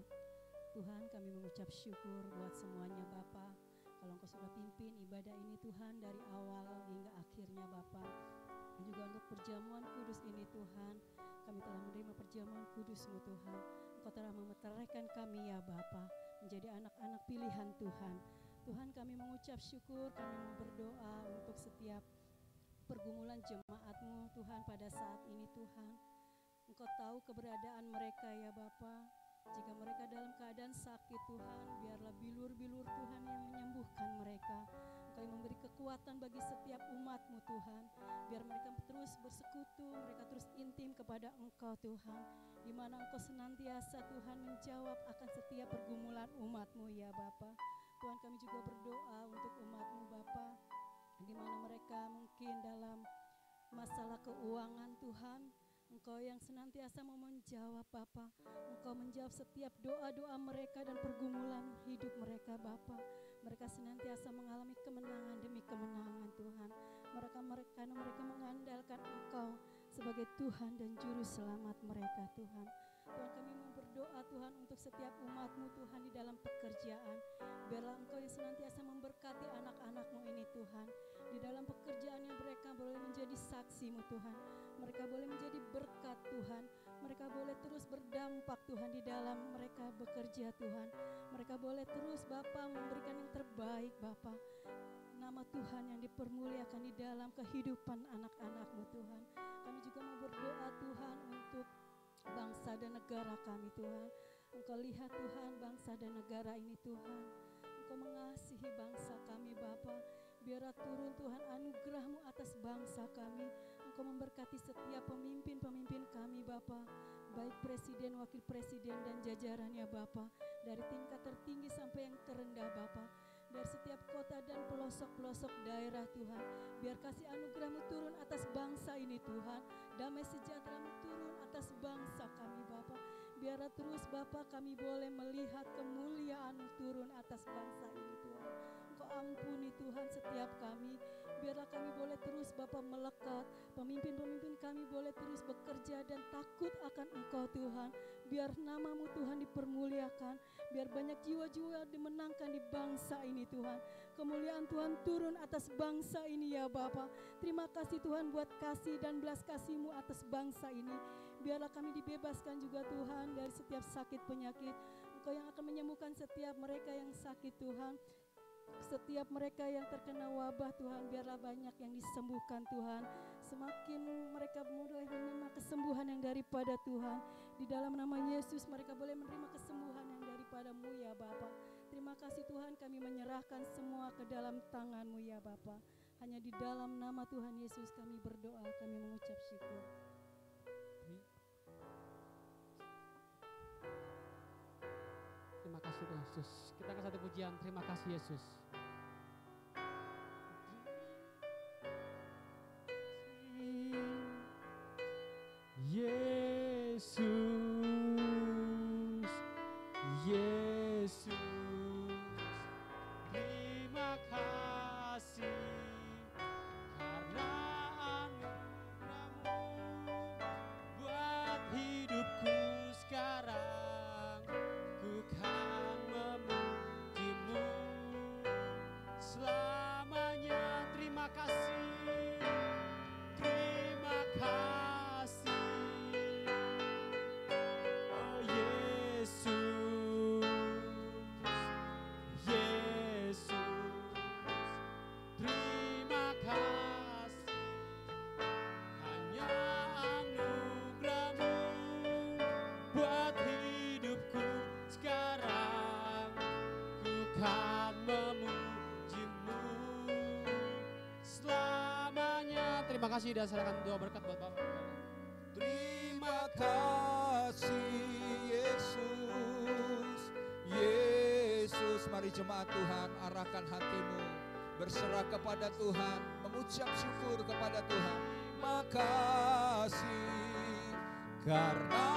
C: Tuhan, kami mengucap syukur buat semuanya Bapa. Kalau Engkau sudah pimpin ibadah ini Tuhan dari awal hingga akhirnya Bapa. Juga untuk perjamuan kudus ini Tuhan, kami telah menerima perjamuan kudus-Mu Tuhan. Engkau telah memeteraikan kami ya Bapa, menjadi anak-anak pilihan Tuhan. Tuhan, kami mengucap syukur, kami mau berdoa untuk setiap pergumulan jemaat-Mu Tuhan pada saat ini Tuhan. Engkau tahu keberadaan mereka ya Bapa. Jika mereka dalam keadaan sakit Tuhan, biarlah bilur-bilur Tuhan yang menyembuhkan mereka. Engkau yang memberi kekuatan bagi setiap umat-Mu Tuhan. Biar mereka terus bersekutu, mereka terus intim kepada Engkau Tuhan. Di mana Engkau senantiasa Tuhan menjawab akan setiap pergumulan umat-Mu ya Bapa. Tuhan, kami juga berdoa untuk umat-Mu Bapa, di mana mereka mungkin dalam masalah keuangan Tuhan. Engkau yang senantiasa mau menjawab Bapa. Engkau menjawab setiap doa-doa mereka dan pergumulan hidup mereka Bapa. Mereka senantiasa mengalami kemenangan demi kemenangan Tuhan. Mereka mengandalkan Engkau sebagai Tuhan dan Juru Selamat mereka Tuhan. Tuhan, kami mau berdoa Tuhan untuk setiap umat-Mu Tuhan di dalam pekerjaan. Biarlah Engkau yang senantiasa memberkati anak-anak-Mu ini Tuhan. Di dalam pekerjaannya mereka boleh menjadi saksi-Mu Tuhan. Mereka boleh menjadi berkat Tuhan. Mereka boleh terus berdampak Tuhan di dalam mereka bekerja Tuhan. Mereka boleh terus Bapa memberikan yang terbaik Bapa. Nama Tuhan yang dipermuliakan di dalam kehidupan anak-anak-Mu Tuhan. Kami juga mau berdoa Tuhan untuk bangsa dan negara kami Tuhan. Engkau lihat Tuhan bangsa dan negara ini Tuhan. Engkau mengasihi bangsa kami Bapa. Biarlah turun Tuhan anugerah-Mu atas bangsa kami. Engkau memberkati setiap pemimpin-pemimpin kami Bapa, baik presiden, wakil presiden dan jajarannya Bapa, dari tingkat tertinggi sampai yang terendah Bapa, dari setiap kota dan pelosok-pelosok daerah Tuhan. Biar kasih anugerah-Mu turun atas bangsa ini Tuhan, damai sejahtera-Mu turun atas bangsa kami Bapa. Biarlah terus Bapa kami boleh melihat kemuliaan-Mu turun atas bangsa ini Tuhan. Engkau ampuni Tuhan setiap kami. Biarlah kami boleh terus Bapa melekat. Pemimpin-pemimpin kami boleh terus bekerja dan takut akan Engkau Tuhan. Biar nama-Mu Tuhan dipermuliakan. Biar banyak jiwa-jiwa dimenangkan di bangsa ini Tuhan. Kemuliaan Tuhan turun atas bangsa ini ya Bapa. Terima kasih Tuhan buat kasih dan belas kasih-Mu atas bangsa ini. Biarlah kami dibebaskan juga Tuhan dari setiap sakit penyakit. Engkau yang akan menyembuhkan setiap mereka yang sakit Tuhan. Setiap mereka yang terkena wabah Tuhan, biarlah banyak yang disembuhkan Tuhan. Semakin mereka mulai menerima kesembuhan yang daripada Tuhan. Di dalam nama Yesus mereka boleh menerima kesembuhan yang daripada-Mu ya Bapa. Terima kasih Tuhan, kami menyerahkan semua ke dalam tangan-Mu ya Bapa. Hanya di dalam nama Tuhan Yesus kami berdoa, kami mengucap syukur.
A: Terima kasih Tuhan Yesus. Kita akan satu pujian. Terima kasih Yesus. Yesus, Yesus, terima kasih karena anugerah-Mu buat hidupku sekarang. Ku kan memuji-Mu selamanya. Terima kasih, terima kasih. Oh Yesus, Yesus, terima kasih. Hanya anugerah-Mu buat hidupku sekarang. Ku kan memuji-Mu selamanya. Terima kasih dan serahkan doa berkat buat Bapak.
B: Terima kasih Yesus, Yesus. Mari jemaat Tuhan, arahkan hatimu, berserah kepada Tuhan, mengucap syukur kepada Tuhan. Terima kasih karena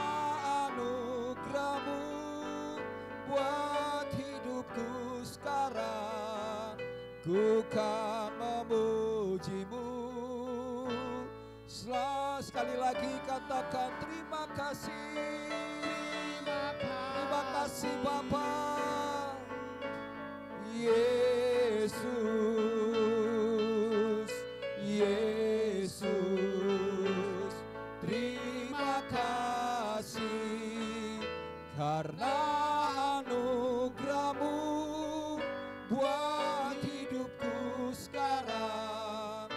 B: anugerah-Mu buat hidupku sekarang. Ku kan memuji-Mu. Sekali lagi katakan terima kasih. Terima kasih Bapa. Yesus, Yesus, terima kasih karena anugerah-Mu buat hidupku sekarang.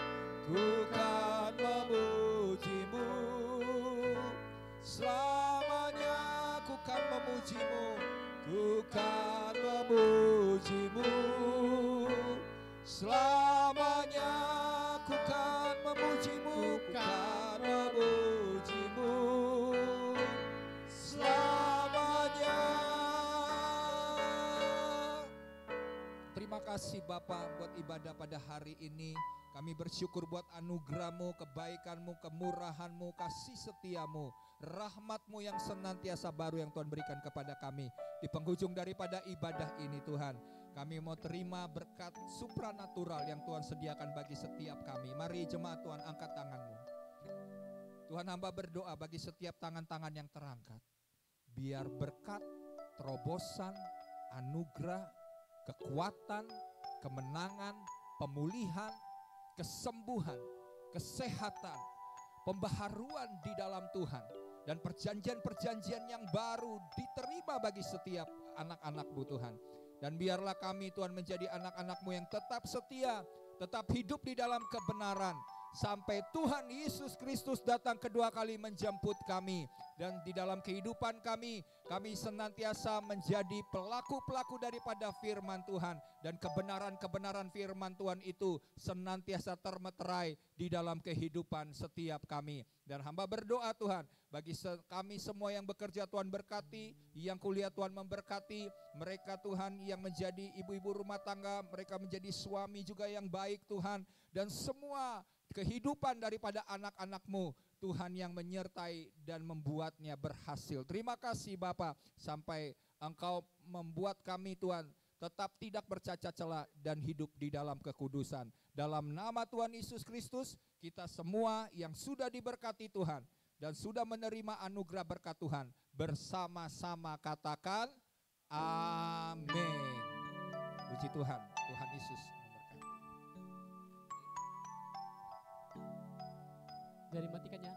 B: Ku kan memuji-Mu selamanya. Ku kan memuji-Mu, ku kan memuji-Mu selamanya. Ku kan memuji-Mu, ku kan memuji-Mu selamanya. Terima kasih Bapa buat ibadah pada hari ini. Kami bersyukur buat anugerah-Mu, kebaikan-Mu, kemurahan-Mu, kasih setia-Mu, rahmat-Mu yang senantiasa baru yang Tuhan berikan kepada kami. Di penghujung daripada ibadah ini Tuhan, kami mau terima berkat supranatural yang Tuhan sediakan bagi setiap kami. Mari jemaat Tuhan, angkat tanganmu. Tuhan, hamba berdoa bagi setiap tangan-tangan yang terangkat. Biar berkat, terobosan, anugerah, kekuatan, kemenangan, pemulihan, kesembuhan, kesehatan, pembaharuan di dalam Tuhan, dan perjanjian-perjanjian yang baru diterima bagi setiap anak-anak-Mu Tuhan. Dan biarlah kami Tuhan menjadi anak-anak-Mu yang tetap setia, tetap hidup di dalam kebenaran, sampai Tuhan Yesus Kristus datang kedua kali menjemput kami. Dan di dalam kehidupan kami senantiasa menjadi pelaku-pelaku daripada firman Tuhan. Dan kebenaran-kebenaran firman Tuhan itu senantiasa termeterai di dalam kehidupan setiap kami. Dan hamba berdoa Tuhan, bagi kami semua yang bekerja Tuhan berkati, yang kuliah Tuhan memberkati, mereka Tuhan yang menjadi ibu-ibu rumah tangga, mereka menjadi suami juga yang baik Tuhan. Dan semua kehidupan daripada anak-anak-Mu Tuhan yang menyertai dan membuatnya berhasil. Terima kasih Bapa, sampai Engkau membuat kami Tuhan tetap tidak bercacat celah dan hidup di dalam kekudusan. Dalam nama Tuhan Yesus Kristus, kita semua yang sudah diberkati Tuhan dan sudah menerima anugerah berkat Tuhan, bersama-sama katakan amin. Puji Tuhan, Tuhan Yesus memberkati.
A: Dari matikannya.